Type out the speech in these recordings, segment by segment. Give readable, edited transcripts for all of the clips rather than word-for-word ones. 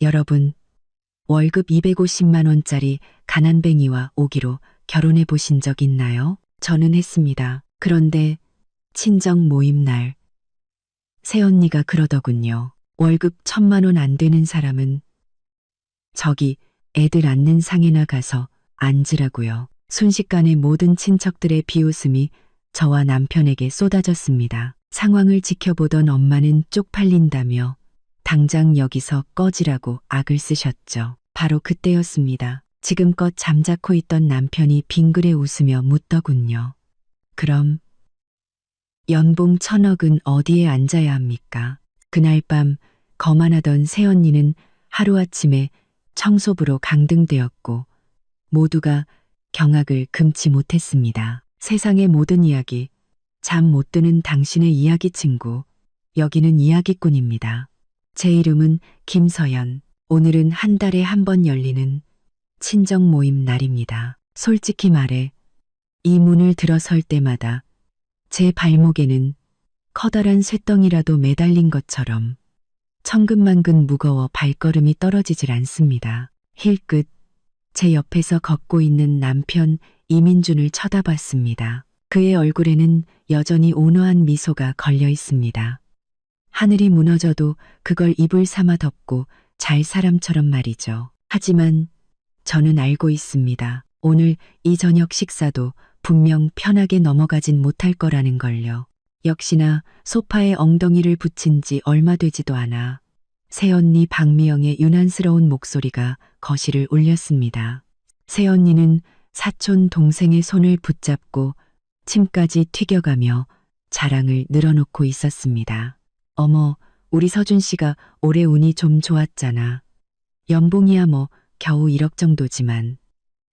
여러분, 월급 250만 원짜리 가난뱅이와 오기로 결혼해 보신 적 있나요? 저는 했습니다. 그런데 친정 모임 날 새언니가 그러더군요. 월급 1,000만 원 안 되는 사람은 저기 애들 앉는 상에나 가서 앉으라고요. 순식간에 모든 친척들의 비웃음이 저와 남편에게 쏟아졌습니다. 상황을 지켜보던 엄마는 쪽팔린다며 당장 여기서 꺼지라고 악을 쓰셨죠. 바로 그때였습니다. 지금껏 잠자코 있던 남편이 빙그레 웃으며 묻더군요. 그럼 연봉 1,000억은 어디에 앉아야 합니까? 그날 밤 거만하던 새언니는 하루아침에 청소부로 강등되었고 모두가 경악을 금치 못했습니다. 세상의 모든 이야기, 잠 못 드는 당신의 이야기 친구, 여기는 이야기꾼입니다. 제 이름은 김서연. 오늘은 한 달에 한 번 열리는 친정 모임 날입니다. 솔직히 말해 이 문을 들어설 때마다 제 발목에는 커다란 쇳덩이라도 매달린 것처럼 천근만근 무거워 발걸음이 떨어지질 않습니다. 힐끗 제 옆에서 걷고 있는 남편 이민준을 쳐다봤습니다. 그의 얼굴에는 여전히 온화한 미소가 걸려 있습니다. 하늘이 무너져도 그걸 이불 삼아 덮고 잘 사람처럼 말이죠. 하지만 저는 알고 있습니다. 오늘 이 저녁 식사도 분명 편하게 넘어가진 못할 거라는 걸요. 역시나 소파에 엉덩이를 붙인 지 얼마 되지도 않아 새언니 박미영의 유난스러운 목소리가 거실을 울렸습니다. 새언니는 사촌 동생의 손을 붙잡고 침까지 튀겨가며 자랑을 늘어놓고 있었습니다. 어머, 우리 서준 씨가 올해 운이 좀 좋았잖아. 연봉이야 뭐 겨우 1억 정도지만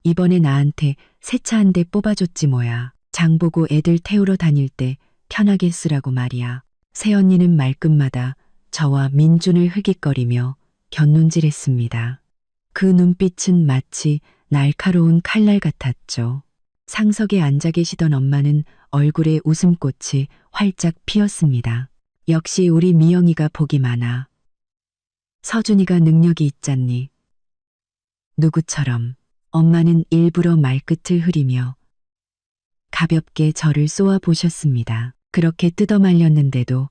이번에 나한테 새 차 한 대 뽑아줬지 뭐야. 장 보고 애들 태우러 다닐 때 편하게 쓰라고 말이야. 새언니는 말끝마다 저와 민준을 흐깃거리며 곁눈질했습니다. 그 눈빛은 마치 날카로운 칼날 같았죠. 상석에 앉아 계시던 엄마는 얼굴에 웃음꽃이 활짝 피었습니다. 역시 우리 미영이가 복이 많아. 서준이가 능력이 있잖니. 누구처럼. 엄마는 일부러 말끝을 흐리며 가볍게 저를 쏘아 보셨습니다. 그렇게 뜯어말렸는데도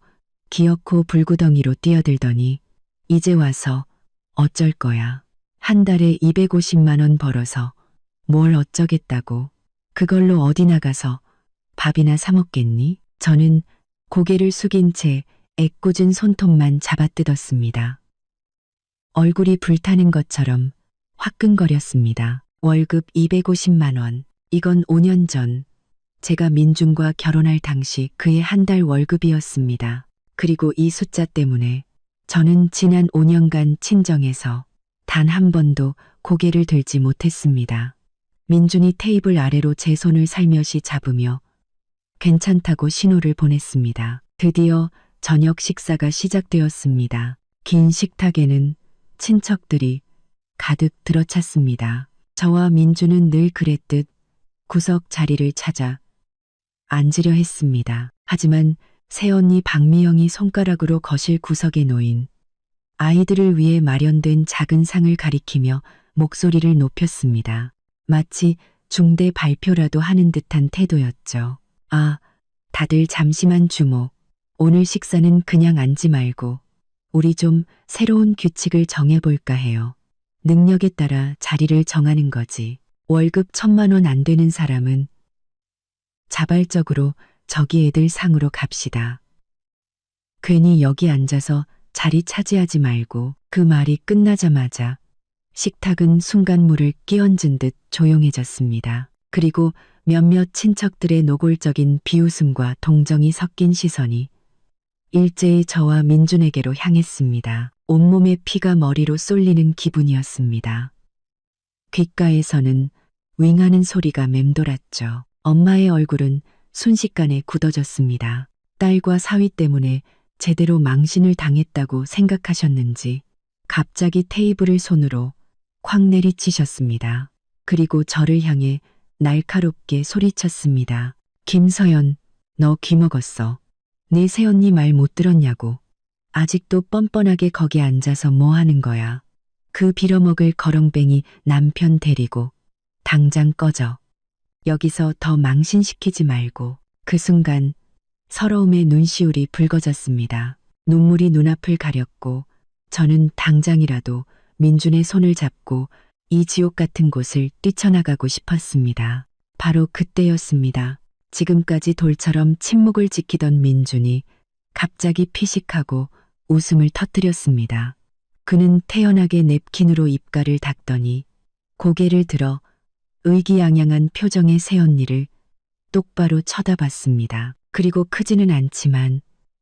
기어코 불구덩이로 뛰어들더니 이제 와서 어쩔 거야. 한 달에 250만 원 벌어서 뭘 어쩌겠다고. 그걸로 어디 나가서 밥이나 사 먹겠니? 저는 고개를 숙인 채 애꿎은 손톱만 잡아뜯었습니다. 얼굴이 불타는 것처럼 화끈거렸습니다. 월급 250만 원. 이건 5년 전 제가 민준과 결혼할 당시 그의 한 달 월급이었습니다. 그리고 이 숫자 때문에 저는 지난 5년간 친정에서 단 한 번도 고개를 들지 못했습니다. 민준이 테이블 아래로 제 손을 살며시 잡으며 괜찮다고 신호를 보냈습니다. 드디어 저녁 식사가 시작되었습니다. 긴 식탁에는 친척들이 가득 들어찼습니다. 저와 민준은 늘 그랬듯 구석 자리를 찾아 앉으려 했습니다. 하지만 새언니 박미영이 손가락으로 거실 구석에 놓인 아이들을 위해 마련된 작은 상을 가리키며 목소리를 높였습니다. 마치 중대 발표라도 하는 듯한 태도였죠. 아, 다들 잠시만 주목. 오늘 식사는 그냥 앉지 말고 우리 좀 새로운 규칙을 정해볼까 해요. 능력에 따라 자리를 정하는 거지. 월급 1,000만 원 안 되는 사람은 자발적으로 저기 애들 상으로 갑시다. 괜히 여기 앉아서 자리 차지하지 말고. 그 말이 끝나자마자 식탁은 순간 물을 끼얹은 듯 조용해졌습니다. 그리고 몇몇 친척들의 노골적인 비웃음과 동정이 섞인 시선이 일제히 저와 민준에게로 향했습니다. 온몸의 피가 머리로 쏠리는 기분이었습니다. 귓가에서는 윙하는 소리가 맴돌았죠. 엄마의 얼굴은 순식간에 굳어졌습니다. 딸과 사위 때문에 제대로 망신을 당했다고 생각하셨는지 갑자기 테이블을 손으로 콱 내리치셨습니다. 그리고 저를 향해 날카롭게 소리쳤습니다. 김서연, 너 귀먹었어. 네 새언니 말 못 들었냐고. 아직도 뻔뻔하게 거기 앉아서 뭐 하는 거야. 그 빌어먹을 거렁뱅이 남편 데리고 당장 꺼져. 여기서 더 망신시키지 말고. 그 순간 서러움의 눈시울이 붉어졌습니다. 눈물이 눈앞을 가렸고 저는 당장이라도 민준의 손을 잡고 이 지옥 같은 곳을 뛰쳐나가고 싶었습니다. 바로 그때였습니다. 지금까지 돌처럼 침묵을 지키던 민준이 갑자기 피식하고 웃음을 터뜨렸습니다. 그는 태연하게 냅킨으로 입가를 닦더니 고개를 들어 의기양양한 표정의 새언니를 똑바로 쳐다봤습니다. 그리고 크지는 않지만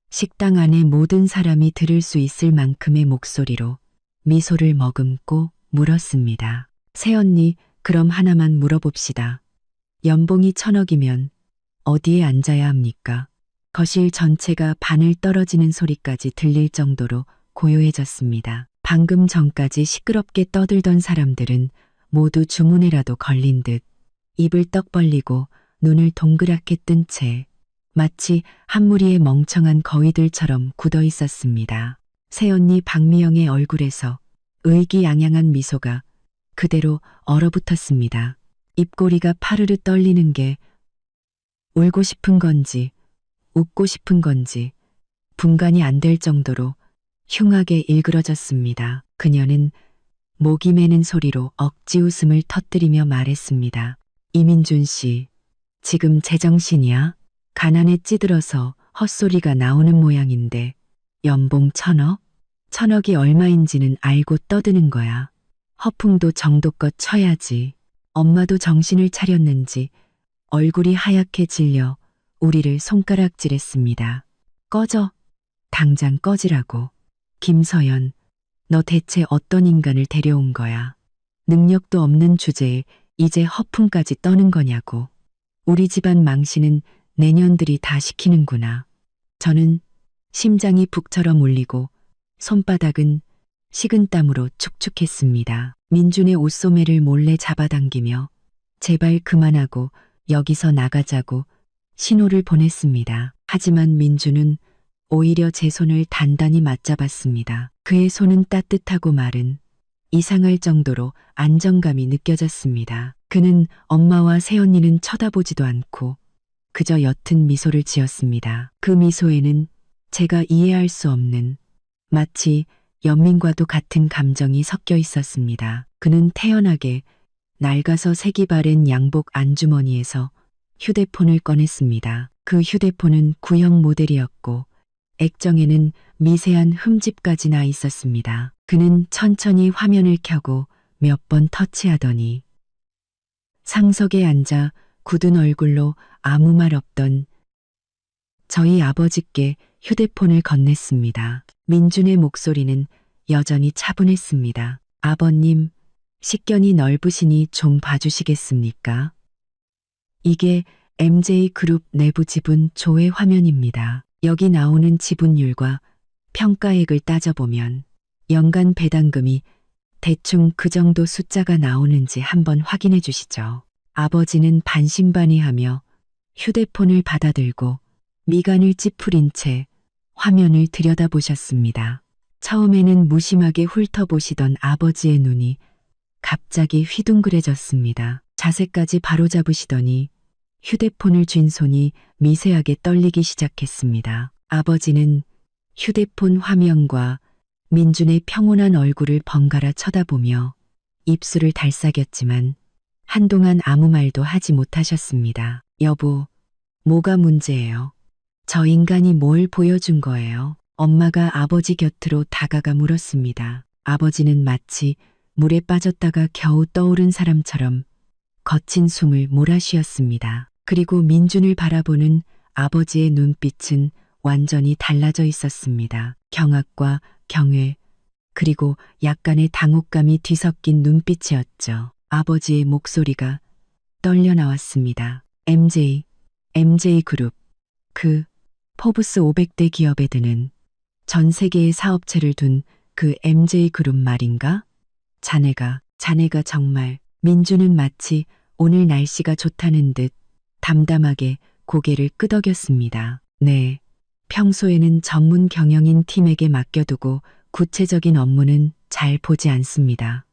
식당 안의 모든 사람이 들을 수 있을 만큼의 목소리로 미소를 머금고 물었습니다. 새언니, 그럼 하나만 물어봅시다. 연봉이 1,000억이면 어디에 앉아야 합니까? 거실 전체가 바늘 떨어지는 소리까지 들릴 정도로 고요해졌습니다. 방금 전까지 시끄럽게 떠들던 사람들은 모두 주문에라도 걸린 듯 입을 떡 벌리고 눈을 동그랗게 뜬 채 마치 한 무리의 멍청한 거위들처럼 굳어 있었습니다. 새언니 박미영의 얼굴에서 의기양양한 미소가 그대로 얼어붙었습니다. 입꼬리가 파르르 떨리는 게 울고 싶은 건지 웃고 싶은 건지 분간이 안 될 정도로 흉하게 일그러졌습니다. 그녀는 목이 메는 소리로 억지 웃음을 터뜨리며 말했습니다. 이민준 씨, 지금 제정신이야? 가난에 찌들어서 헛소리가 나오는 모양인데 연봉 1,000억? 1,000억이 얼마인지는 알고 떠드는 거야. 허풍도 정도껏 쳐야지. 엄마도 정신을 차렸는지 얼굴이 하얗게 질려 우리를 손가락질했습니다. 꺼져. 당장 꺼지라고. 김서연, 너 대체 어떤 인간을 데려온 거야? 능력도 없는 주제에 이제 허풍까지 떠는 거냐고. 우리 집안 망신은 내년들이 다 시키는구나. 저는 심장이 북처럼 울리고 손바닥은 식은땀으로 축축했습니다. 민준의 옷소매를 몰래 잡아당기며 제발 그만하고 여기서 나가자고 신호를 보냈습니다. 하지만 민준은 오히려 제 손을 단단히 맞잡았습니다. 그의 손은 따뜻하고 마른 이상할 정도로 안정감이 느껴졌습니다. 그는 엄마와 새언니는 쳐다보지도 않고 그저 옅은 미소를 지었습니다. 그 미소에는 제가 이해할 수 없는 마치 연민과도 같은 감정이 섞여 있었습니다. 그는 태연하게 낡아서 색이 바랜 양복 안주머니에서 휴대폰을 꺼냈습니다. 그 휴대폰은 구형 모델이었고 액정에는 미세한 흠집까지 나 있었습니다. 그는 천천히 화면을 켜고 몇 번 터치하더니 상석에 앉아 굳은 얼굴로 아무 말 없던 저희 아버지께 휴대폰을 건넸습니다. 민준의 목소리는 여전히 차분했습니다. 아버님, 식견이 넓으시니 좀 봐주시겠습니까? 이게 MJ그룹 내부 지분 조회 화면입니다. 여기 나오는 지분율과 평가액을 따져보면 연간 배당금이 대충 그 정도 숫자가 나오는지 한번 확인해 주시죠. 아버지는 반신반의하며 휴대폰을 받아들고 미간을 찌푸린 채 화면을 들여다보셨습니다. 처음에는 무심하게 훑어보시던 아버지의 눈이 갑자기 휘둥그레졌습니다. 자세까지 바로잡으시더니 휴대폰을 쥔 손이 미세하게 떨리기 시작했습니다. 아버지는 휴대폰 화면과 민준의 평온한 얼굴을 번갈아 쳐다보며 입술을 달싹였지만 한동안 아무 말도 하지 못하셨습니다. 여보, 뭐가 문제예요? 저 인간이 뭘 보여준 거예요? 엄마가 아버지 곁으로 다가가 물었습니다. 아버지는 마치 물에 빠졌다가 겨우 떠오른 사람처럼 거친 숨을 몰아쉬었습니다. 그리고 민준을 바라보는 아버지의 눈빛은 완전히 달라져 있었습니다. 경악과 경외, 그리고 약간의 당혹감이 뒤섞인 눈빛이었죠. 아버지의 목소리가 떨려 나왔습니다. MJ그룹, 그 포브스 500대 기업에 드는 전 세계의 사업체를 둔 그 MJ그룹 말인가? 자네가 정말. 민준은 마치 오늘 날씨가 좋다는 듯 담담하게 고개를 끄덕였습니다. 네, 평소에는 전문 경영인 팀에게 맡겨두고 구체적인 업무는 잘 보지 않습니다.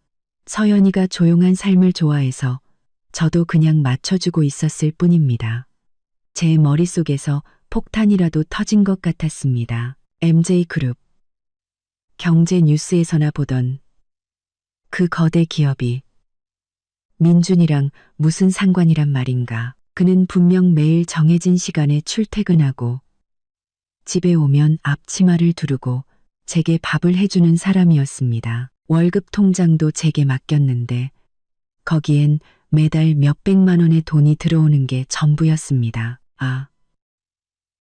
서연이가 조용한 삶을 좋아해서 저도 그냥 맞춰주고 있었을 뿐입니다. 제 머릿속에서 폭탄이라도 터진 것 같았습니다. MJ그룹. 경제 뉴스에서나 보던 그 거대 기업이 민준이랑 무슨 상관이란 말인가. 그는 분명 매일 정해진 시간에 출퇴근하고 집에 오면 앞치마를 두르고 제게 밥을 해주는 사람이었습니다. 월급 통장도 제게 맡겼는데 거기엔 매달 몇백만 원의 돈이 들어오는 게 전부였습니다. 아,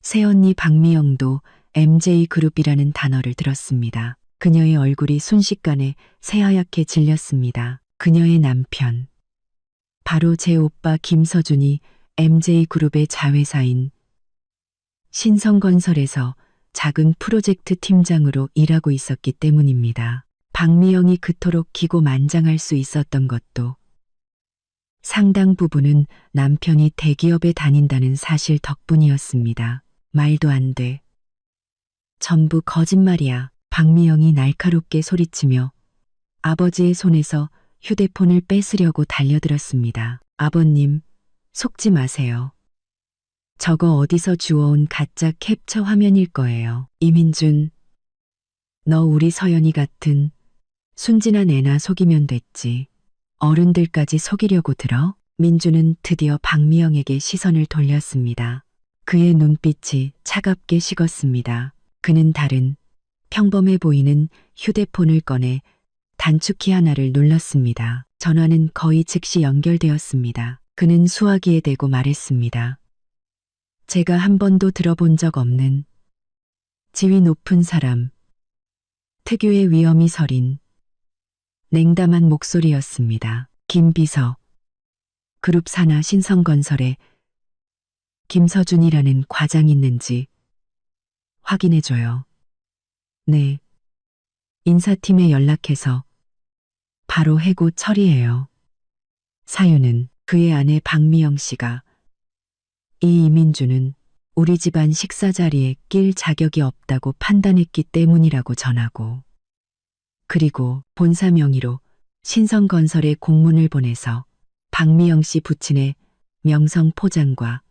새언니 박미영도 MJ그룹이라는 단어를 들었습니다. 그녀의 얼굴이 순식간에 새하얗게 질렸습니다. 그녀의 남편. 바로 제 오빠 김서준이 MJ그룹의 자회사인 신성건설에서 작은 프로젝트 팀장으로 일하고 있었기 때문입니다. 박미영이 그토록 기고만장할 수 있었던 것도 상당 부분은 남편이 대기업에 다닌다는 사실 덕분이었습니다. 말도 안 돼. 전부 거짓말이야. 박미영이 날카롭게 소리치며 아버지의 손에서 휴대폰을 뺏으려고 달려들었습니다. 아버님, 속지 마세요. 저거 어디서 주워온 가짜 캡처 화면일 거예요. 이민준, 너 우리 서연이 같은 순진한 애나 속이면 됐지. 어른들까지 속이려고 들어? 민준은 드디어 박미영에게 시선을 돌렸습니다. 그의 눈빛이 차갑게 식었습니다. 그는 다른 평범해 보이는 휴대폰을 꺼내 단축키 하나를 눌렀습니다. 전화는 거의 즉시 연결되었습니다. 그는 수화기에 대고 말했습니다. 제가 한 번도 들어본 적 없는 지위 높은 사람, 특유의 위엄이 서린 냉담한 목소리였습니다. 김비서, 그룹 산하 신성건설에 김서준이라는 과장 있는지 확인해줘요. 네. 인사팀에 연락해서 바로 해고 처리해요. 사유는 그의 아내 박미영 씨가 이 이민주는 우리 집안 식사 자리에 낄 자격이 없다고 판단했기 때문이라고 전하고, 그리고 본사 명의로 신성건설에 공문을 보내서 박미영 씨 부친의 명성 포장과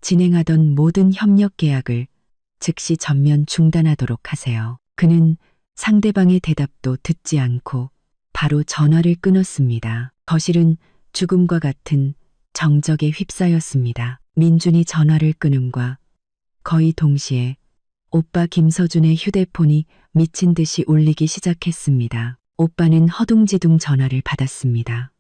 진행하던 모든 협력 계약을 즉시 전면 중단하도록 하세요. 그는 상대방의 대답도 듣지 않고 바로 전화를 끊었습니다. 거실은 죽음과 같은 정적에 휩싸였습니다. 민준이 전화를 끊음과 거의 동시에 오빠 김서준의 휴대폰이 미친 듯이 울리기 시작했습니다. 오빠는 허둥지둥 전화를 받았습니다.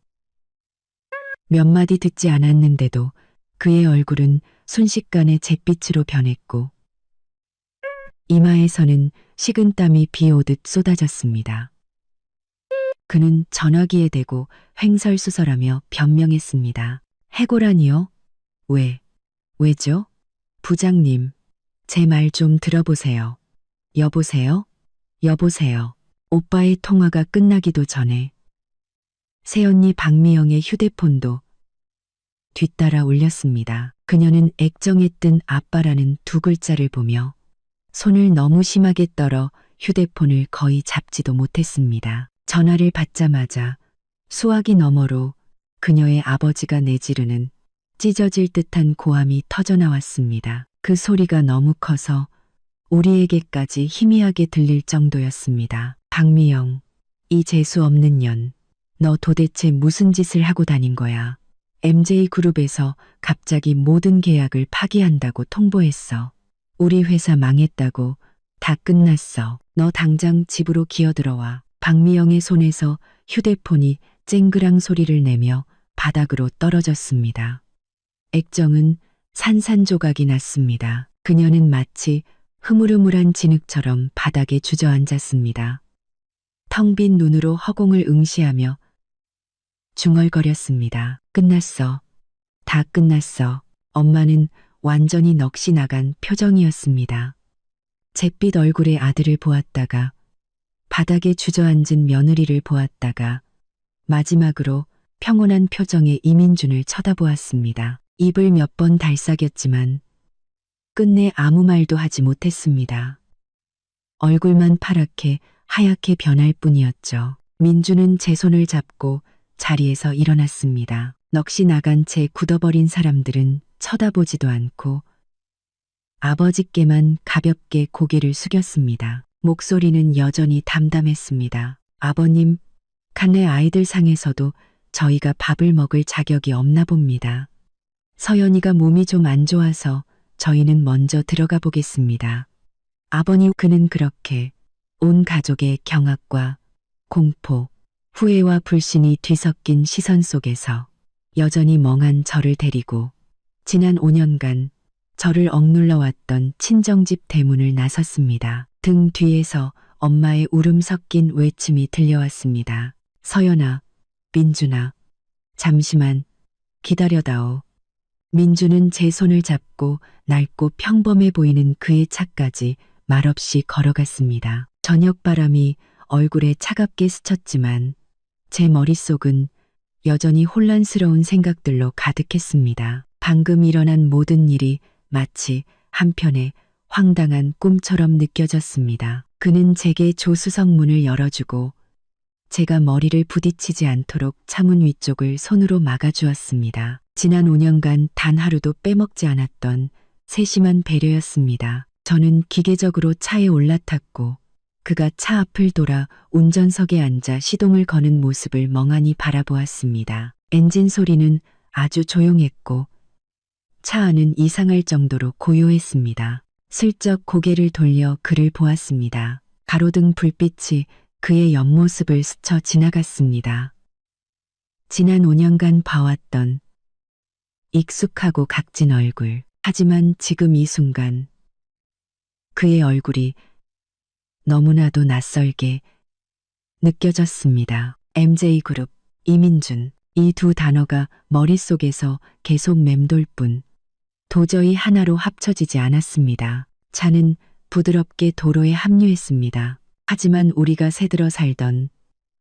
몇 마디 듣지 않았는데도 그의 얼굴은 순식간에 잿빛으로 변했고 이마에서는 식은땀이 비 오듯 쏟아졌습니다. 그는 전화기에 대고 횡설수설하며 변명했습니다. 해고라니요? 왜죠? 부장님, 제 말 좀 들어보세요. 여보세요? 여보세요. 오빠의 통화가 끝나기도 전에 새언니 박미영의 휴대폰도 뒤따라 울렸습니다. 그녀는 액정에 뜬 아빠라는 두 글자를 보며 손을 너무 심하게 떨어 휴대폰을 거의 잡지도 못했습니다. 전화를 받자마자 수화기 너머로 그녀의 아버지가 내지르는 찢어질 듯한 고함이 터져나왔습니다. 그 소리가 너무 커서 우리에게까지 희미하게 들릴 정도였습니다. 박미영, 이 재수 없는 년, 너 도대체 무슨 짓을 하고 다닌 거야? MJ그룹에서 갑자기 모든 계약을 파기한다고 통보했어. 우리 회사 망했다고. 다 끝났어. 너 당장 집으로 기어들어와. 박미영의 손에서 휴대폰이 쨍그랑 소리를 내며 바닥으로 떨어졌습니다. 액정은 산산조각이 났습니다. 그녀는 마치 흐물흐물한 진흙처럼 바닥에 주저앉았습니다. 텅 빈 눈으로 허공을 응시하며 중얼거렸습니다. 끝났어. 다 끝났어. 엄마는 완전히 넋이 나간 표정이었습니다. 잿빛 얼굴의 아들을 보았다가 바닥에 주저앉은 며느리를 보았다가 마지막으로 평온한 표정의 이민준을 쳐다보았습니다. 입을 몇 번 달싹였지만 끝내 아무 말도 하지 못했습니다. 얼굴만 파랗게 하얗게 변할 뿐이었죠. 민주는 제 손을 잡고 자리에서 일어났습니다. 넋이 나간 채 굳어버린 사람들은 쳐다보지도 않고 아버지께만 가볍게 고개를 숙였습니다. 목소리는 여전히 담담했습니다. 아버님, 간내 아이들 상에서도 저희가 밥을 먹을 자격이 없나 봅니다. 서연이가 몸이 좀 안 좋아서 저희는 먼저 들어가 보겠습니다. 아버님, 그는 그렇게 온 가족의 경악과 공포, 후회와 불신이 뒤섞인 시선 속에서 여전히 멍한 저를 데리고 지난 5년간 저를 억눌러 왔던 친정집 대문을 나섰습니다. 등 뒤에서 엄마의 울음 섞인 외침이 들려왔습니다. 서연아, 민준아, 잠시만 기다려다오. 민주는 제 손을 잡고 낡고 평범해 보이는 그의 차까지 말없이 걸어갔습니다. 저녁바람이 얼굴에 차갑게 스쳤지만 제 머릿속은 여전히 혼란스러운 생각들로 가득했습니다. 방금 일어난 모든 일이 마치 한편의 황당한 꿈처럼 느껴졌습니다. 그는 제게 조수석 문을 열어주고 제가 머리를 부딪히지 않도록 차문 위쪽을 손으로 막아주었습니다. 지난 5년간 단 하루도 빼먹지 않았던 세심한 배려였습니다. 저는 기계적으로 차에 올라탔고 그가 차 앞을 돌아 운전석에 앉아 시동을 거는 모습을 멍하니 바라보았습니다. 엔진 소리는 아주 조용했고 차 안은 이상할 정도로 고요했습니다. 슬쩍 고개를 돌려 그를 보았습니다. 가로등 불빛이 그의 옆모습을 스쳐 지나갔습니다. 지난 5년간 봐왔던 익숙하고 각진 얼굴. 하지만 지금 이 순간 그의 얼굴이 너무나도 낯설게 느껴졌습니다. MJ그룹, 이민준. 이 두 단어가 머릿속에서 계속 맴돌 뿐 도저히 하나로 합쳐지지 않았습니다. 차는 부드럽게 도로에 합류했습니다. 하지만 우리가 새들어 살던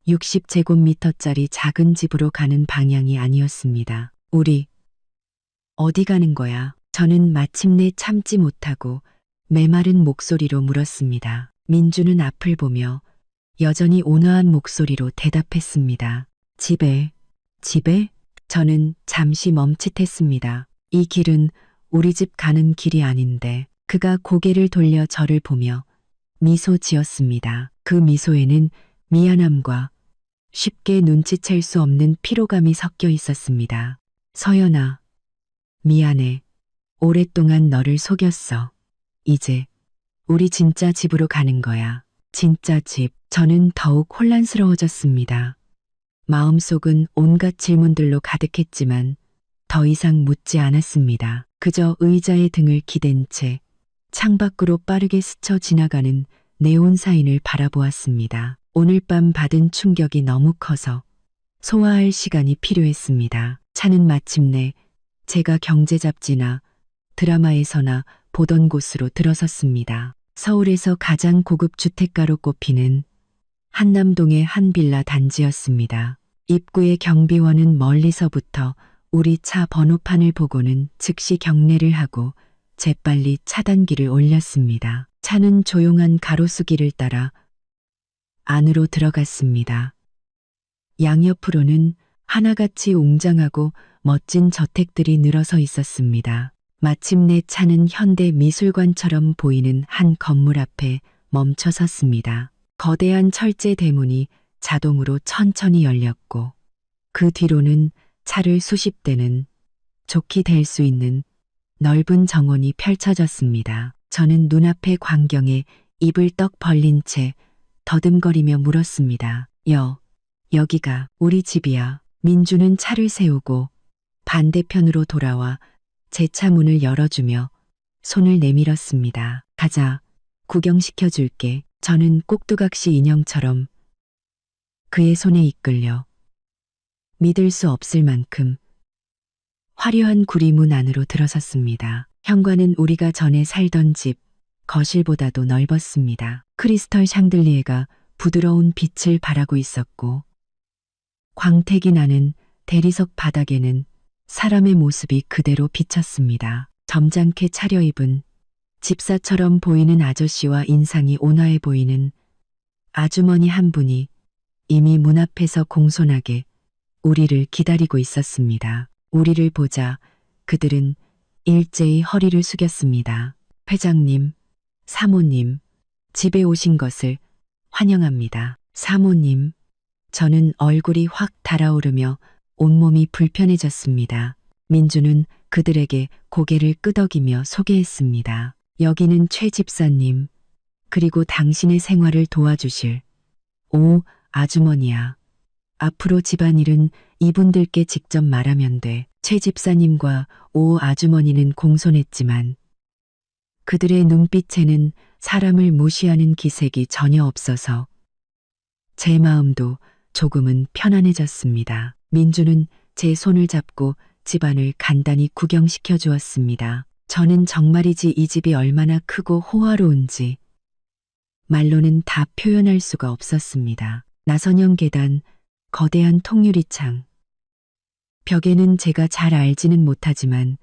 60제곱미터짜리 작은 집으로 가는 방향이 아니었습니다. 우리 어디 가는 거야? 저는 마침내 참지 못하고 메마른 목소리로 물었습니다. 민주는 앞을 보며 여전히 온화한 목소리로 대답했습니다. 집에. 저는 잠시 멈칫했습니다. 이 길은 우리 집 가는 길이 아닌데. 그가 고개를 돌려 저를 보며 미소 지었습니다. 그 미소에는 미안함과 쉽게 눈치챌 수 없는 피로감이 섞여 있었습니다. 서연아, 미안해. 오랫동안 너를 속였어. 이제 우리 진짜 집으로 가는 거야. 진짜 집. 저는 더욱 혼란스러워졌습니다. 마음속은 온갖 질문들로 가득했지만 더 이상 묻지 않았습니다. 그저 의자에 등을 기댄 채 창밖으로 빠르게 스쳐 지나가는 네온사인을 바라보았습니다. 오늘 밤 받은 충격이 너무 커서 소화할 시간이 필요했습니다. 차는 마침내 제가 경제 잡지나 드라마에서나 보던 곳으로 들어섰습니다. 서울에서 가장 고급 주택가로 꼽히는 한남동의 한 빌라 단지였습니다. 입구의 경비원은 멀리서부터 우리 차 번호판을 보고는 즉시 경례를 하고 재빨리 차단기를 올렸습니다. 차는 조용한 가로수길을 따라 안으로 들어갔습니다. 양옆으로는 하나같이 웅장하고 멋진 저택들이 늘어서 있었습니다. 마침내 차는 현대 미술관처럼 보이는 한 건물 앞에 멈춰 섰습니다. 거대한 철제 대문이 자동으로 천천히 열렸고 그 뒤로는 차를 수십 대는 좋게 댈 수 있는 넓은 정원이 펼쳐졌습니다. 저는 눈앞의 광경에 입을 떡 벌린 채 더듬거리며 물었습니다. 여기가 우리 집이야. 민주는 차를 세우고 반대편으로 돌아와 제 차 문을 열어주며 손을 내밀었습니다. 가자. 구경시켜줄게. 저는 꼭두각시 인형처럼 그의 손에 이끌려 믿을 수 없을 만큼 화려한 구리문 안으로 들어섰습니다. 현관은 우리가 전에 살던 집 거실보다도 넓었습니다. 크리스털 샹들리에가 부드러운 빛을 발하고 있었고 광택이 나는 대리석 바닥에는 사람의 모습이 그대로 비쳤습니다. 점잖게 차려입은 집사처럼 보이는 아저씨와 인상이 온화해 보이는 아주머니 한 분이 이미 문 앞에서 공손하게 우리를 기다리고 있었습니다. 우리를 보자 그들은 일제히 허리를 숙였습니다. 회장님, 사모님, 집에 오신 것을 환영합니다. 사모님, 저는 얼굴이 확 달아오르며 온몸이 불편해졌습니다. 민주는 그들에게 고개를 끄덕이며 소개했습니다. 여기는 최 집사님, 그리고 당신의 생활을 도와주실 오 아주머니야. 앞으로 집안일은 이분들께 직접 말하면 돼. 최 집사님과 오 아주머니는 공손했지만 그들의 눈빛에는 사람을 무시하는 기색이 전혀 없어서 제 마음도 조금은 편안해졌습니다. 민주는 제 손을 잡고 집안을 간단히 구경시켜 주었습니다. 저는 정말이지 이 집이 얼마나 크고 호화로운지 말로는 다 표현할 수가 없었습니다. 나선형 계단, 거대한 통유리창. 벽에는 제가 잘 알지는 못하지만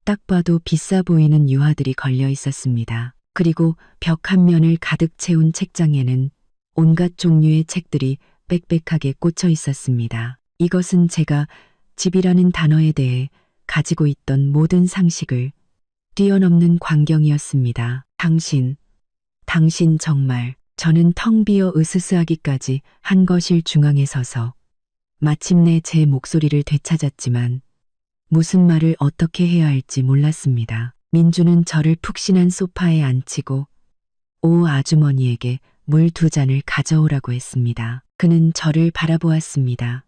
딱 봐도 비싸 보이는 유화들이 걸려 있었습니다. 그리고 벽 한 면을 가득 채운 책장에는 온갖 종류의 책들이 빽빽하게 꽂혀 있었습니다. 이것은 제가 집이라는 단어에 대해 가지고 있던 모든 상식을 뛰어넘는 광경이었습니다. 당신 정말. 저는 텅 비어 으스스하기까지 한 거실 중앙에 서서 마침내 제 목소리를 되찾았지만 무슨 말을 어떻게 해야 할지 몰랐습니다. 민주는 저를 푹신한 소파에 앉히고 오 아주머니에게 물 2잔을 가져오라고 했습니다. 그는 저를 바라보았습니다.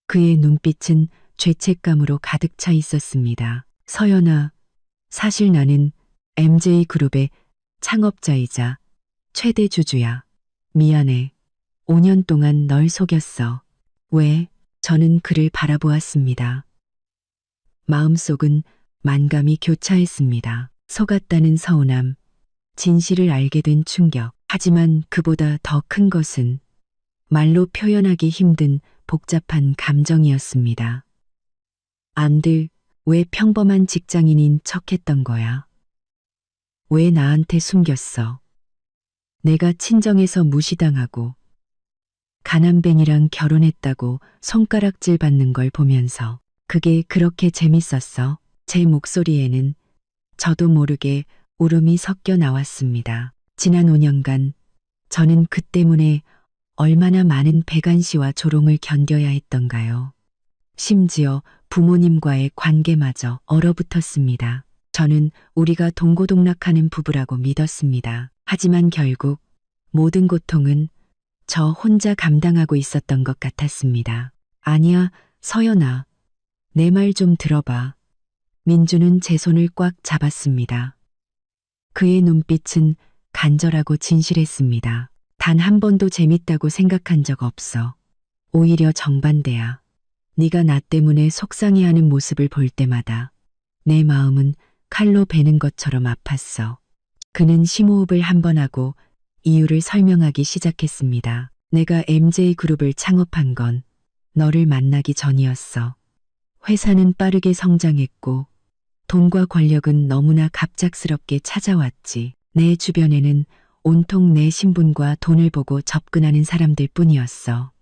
그의 눈빛은 죄책감으로 가득 차 있었습니다. 서연아, 사실 나는 MJ그룹의 창업자이자 최대 주주야. 미안해. 5년 동안 널 속였어. 왜? 저는 그를 바라보았습니다. 마음속은 만감이 교차했습니다. 속았다는 서운함, 진실을 알게 된 충격. 하지만 그보다 더 큰 것은 말로 표현하기 힘든 복잡한 감정이었습니다. 안들, 왜 평범한 직장인인 척했던 거야? 왜 나한테 숨겼어? 내가 친정에서 무시당하고 가난뱅이랑 결혼했다고 손가락질 받는 걸 보면서 그게 그렇게 재밌었어. 제 목소리에는 저도 모르게 울음이 섞여 나왔습니다. 지난 5년간 저는 그 때문에 얼마나 많은 배관시와 조롱을 견뎌야 했던가요. 심지어 부모님과의 관계마저 얼어붙었습니다. 저는 우리가 동고동락하는 부부라고 믿었습니다. 하지만 결국 모든 고통은 저 혼자 감당하고 있었던 것 같았습니다. 아니야, 서연아. 내 말 좀 들어봐. 민주는 제 손을 꽉 잡았습니다. 그의 눈빛은 간절하고 진실했습니다. 단 한 번도 재밌다고 생각한 적 없어. 오히려 정반대야. 네가 나 때문에 속상해하는 모습을 볼 때마다 내 마음은 칼로 베는 것처럼 아팠어. 그는 심호흡을 한 번 하고 이유를 설명하기 시작했습니다. 내가 MJ그룹을 창업한 건 너를 만나기 전이었어. 회사는 빠르게 성장했고 돈과 권력은 너무나 갑작스럽게 찾아왔지. 내 주변에는 온통 내 신분과 돈을 보고 접근하는 사람들 뿐이었어.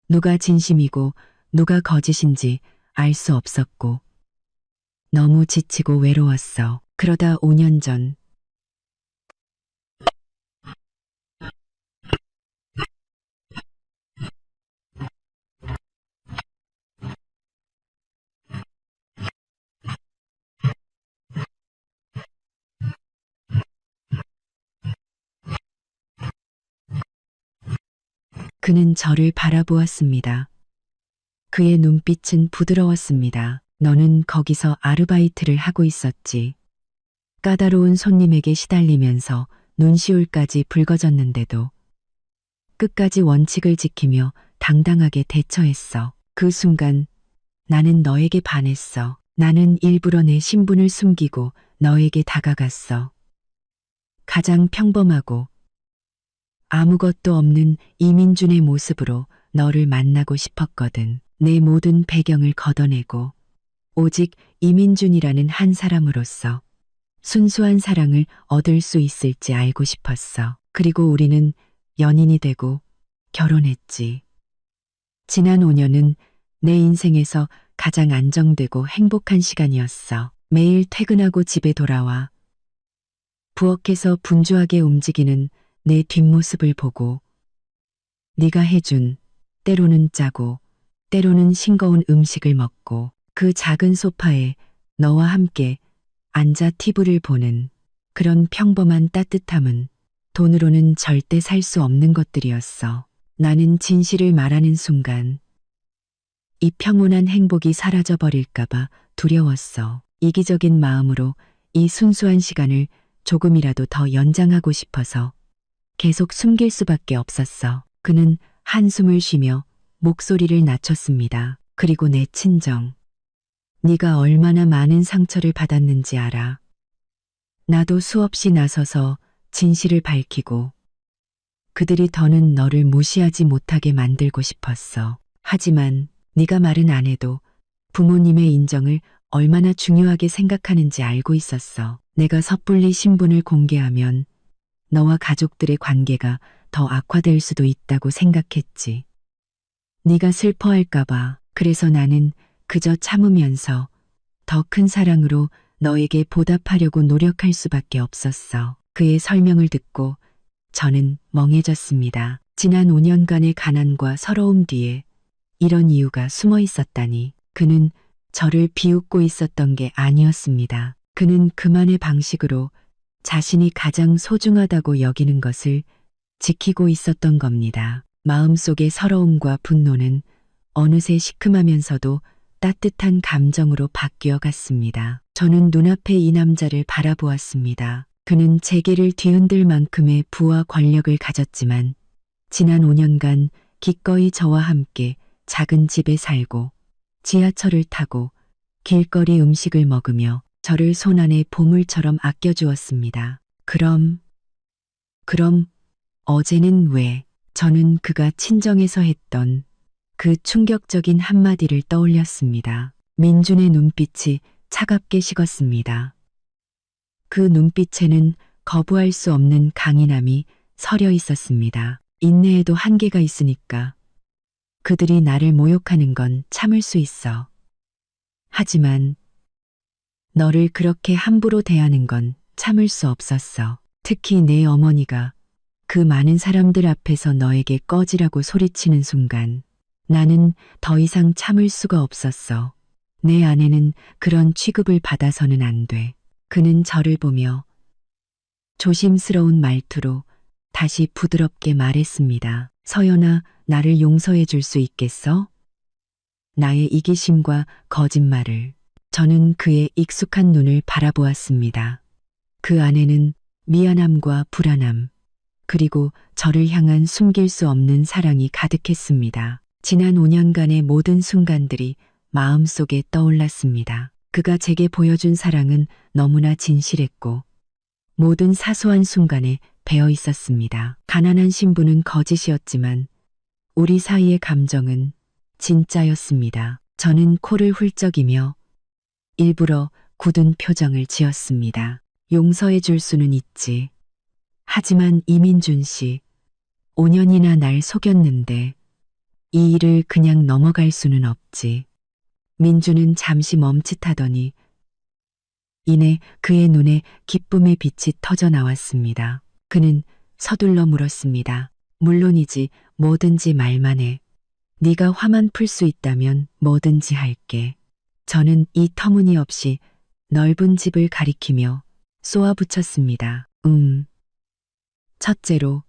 누가 진심이고 누가 거짓인지 알 수 없었고 너무 지치고 외로웠어. 그러다 5년 전 그는 저를 바라보았습니다. 그의 눈빛은 부드러웠습니다. 너는 거기서 아르바이트를 하고 있었지. 까다로운 손님에게 시달리면서 눈시울까지 붉어졌는데도 끝까지 원칙을 지키며 당당하게 대처했어. 그 순간 나는 너에게 반했어. 나는 일부러 내 신분을 숨기고 너에게 다가갔어. 가장 평범하고 아무것도 없는 이민준의 모습으로 너를 만나고 싶었거든. 내 모든 배경을 걷어내고 오직 이민준이라는 한 사람으로서 순수한 사랑을 얻을 수 있을지 알고 싶었어. 그리고 우리는 연인이 되고 결혼했지. 지난 5년은 내 인생에서 가장 안정되고 행복한 시간이었어. 매일 퇴근하고 집에 돌아와 부엌에서 분주하게 움직이는 내 뒷모습을 보고 네가 해준 때로는 짜고 때로는 싱거운 음식을 먹고 그 작은 소파에 너와 함께 앉아 TV를 보는 그런 평범한 따뜻함은 돈으로는 절대 살 수 없는 것들이었어. 나는 진실을 말하는 순간 이 평온한 행복이 사라져버릴까봐 두려웠어. 이기적인 마음으로 이 순수한 시간을 조금이라도 더 연장하고 싶어서 계속 숨길 수밖에 없었어. 그는 한숨을 쉬며 목소리를 낮췄습니다. 그리고 내 친정. 네가 얼마나 많은 상처를 받았는지 알아. 나도 수없이 나서서 진실을 밝히고 그들이 더는 너를 무시하지 못하게 만들고 싶었어. 하지만 네가 말은 안 해도 부모님의 인정을 얼마나 중요하게 생각하는지 알고 있었어. 내가 섣불리 신분을 공개하면 너와 가족들의 관계가 더 악화될 수도 있다고 생각했지. 네가 슬퍼할까봐. 그래서 나는 그저 참으면서 더 큰 사랑으로 너에게 보답하려고 노력할 수밖에 없었어. 그의 설명을 듣고 저는 멍해졌습니다. 지난 5년간의 가난과 서러움 뒤에 이런 이유가 숨어 있었다니. 그는 저를 비웃고 있었던 게 아니었습니다. 그는 그만의 방식으로 자신이 가장 소중하다고 여기는 것을 지키고 있었던 겁니다. 마음속의 서러움과 분노는 어느새 시큼하면서도 따뜻한 감정으로 바뀌어 갔습니다. 저는 눈앞에 이 남자를 바라보았습니다. 그는 재계를 뒤흔들 만큼의 부와 권력을 가졌지만 지난 5년간 기꺼이 저와 함께 작은 집에 살고 지하철을 타고 길거리 음식을 먹으며 저를 손안의 보물처럼 아껴주었습니다. 그럼 어제는 왜? 저는 그가 친정에서 했던 그 충격적인 한마디를 떠올렸습니다. 민준의 눈빛이 차갑게 식었습니다. 그 눈빛에는 거부할 수 없는 강인함이 서려 있었습니다. 인내에도 한계가 있으니까. 그들이 나를 모욕하는 건 참을 수 있어. 하지만 너를 그렇게 함부로 대하는 건 참을 수 없었어. 특히 내 어머니가 그 많은 사람들 앞에서 너에게 꺼지라고 소리치는 순간 나는 더 이상 참을 수가 없었어. 내 아내는 그런 취급을 받아서는 안 돼. 그는 저를 보며 조심스러운 말투로 다시 부드럽게 말했습니다. 서연아, 나를 용서해 줄 수 있겠어? 나의 이기심과 거짓말을. 저는 그의 익숙한 눈을 바라보았습니다. 그 안에는 미안함과 불안함, 그리고 저를 향한 숨길 수 없는 사랑이 가득했습니다. 지난 5년간의 모든 순간들이 마음속에 떠올랐습니다. 그가 제게 보여준 사랑은 너무나 진실했고 모든 사소한 순간에 배어 있었습니다. 가난한 신부는 거짓이었지만 우리 사이의 감정은 진짜였습니다. 저는 코를 훌쩍이며 일부러 굳은 표정을 지었습니다. 용서해 줄 수는 있지. 하지만 이민준 씨, 5년이나 날 속였는데 이 일을 그냥 넘어갈 수는 없지. 민준은 잠시 멈칫하더니 이내 그의 눈에 기쁨의 빛이 터져 나왔습니다. 그는 서둘러 물었습니다. 물론이지, 뭐든지 말만 해. 네가 화만 풀 수 있다면 뭐든지 할게. 저는 이 터무니없이 넓은 집을 가리키며 쏘아붙였습니다. 첫째로,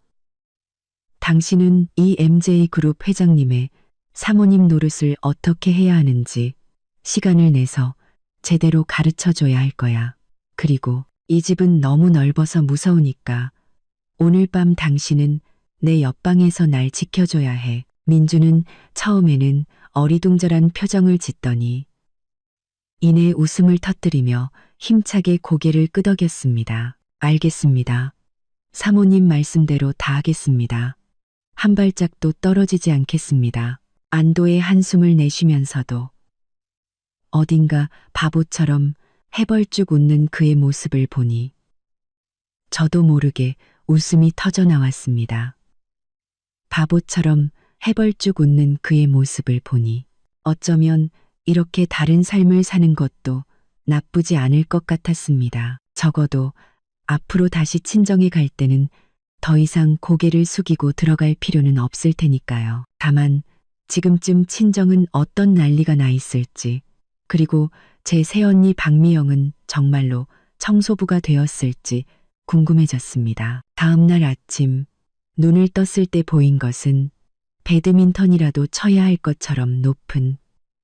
당신은 이 MJ그룹 회장님의 사모님 노릇을 어떻게 해야 하는지 시간을 내서 제대로 가르쳐줘야 할 거야. 그리고 이 집은 너무 넓어서 무서우니까 오늘 밤 당신은 내 옆방에서 날 지켜줘야 해. 민주는 처음에는 어리둥절한 표정을 짓더니 이내 웃음을 터뜨리며 힘차게 고개를 끄덕였습니다. 알겠습니다. 사모님 말씀대로 다 하겠습니다. 한 발짝도 떨어지지 않겠습니다. 안도의 한숨을 내쉬면서도 어딘가 바보처럼 해벌쭉 웃는 그의 모습을 보니 저도 모르게 웃음이 터져 나왔습니다. 바보처럼 해벌쭉 웃는 그의 모습을 보니 어쩌면 이렇게 다른 삶을 사는 것도 나쁘지 않을 것 같았습니다. 적어도 앞으로 다시 친정에 갈 때는 더 이상 고개를 숙이고 들어갈 필요는 없을 테니까요. 다만 지금쯤 친정은 어떤 난리가 나 있을지, 그리고 제 새언니 박미영은 정말로 청소부가 되었을지 궁금해졌습니다. 다음 날 아침 눈을 떴을 때 보인 것은 배드민턴이라도 쳐야 할 것처럼 높은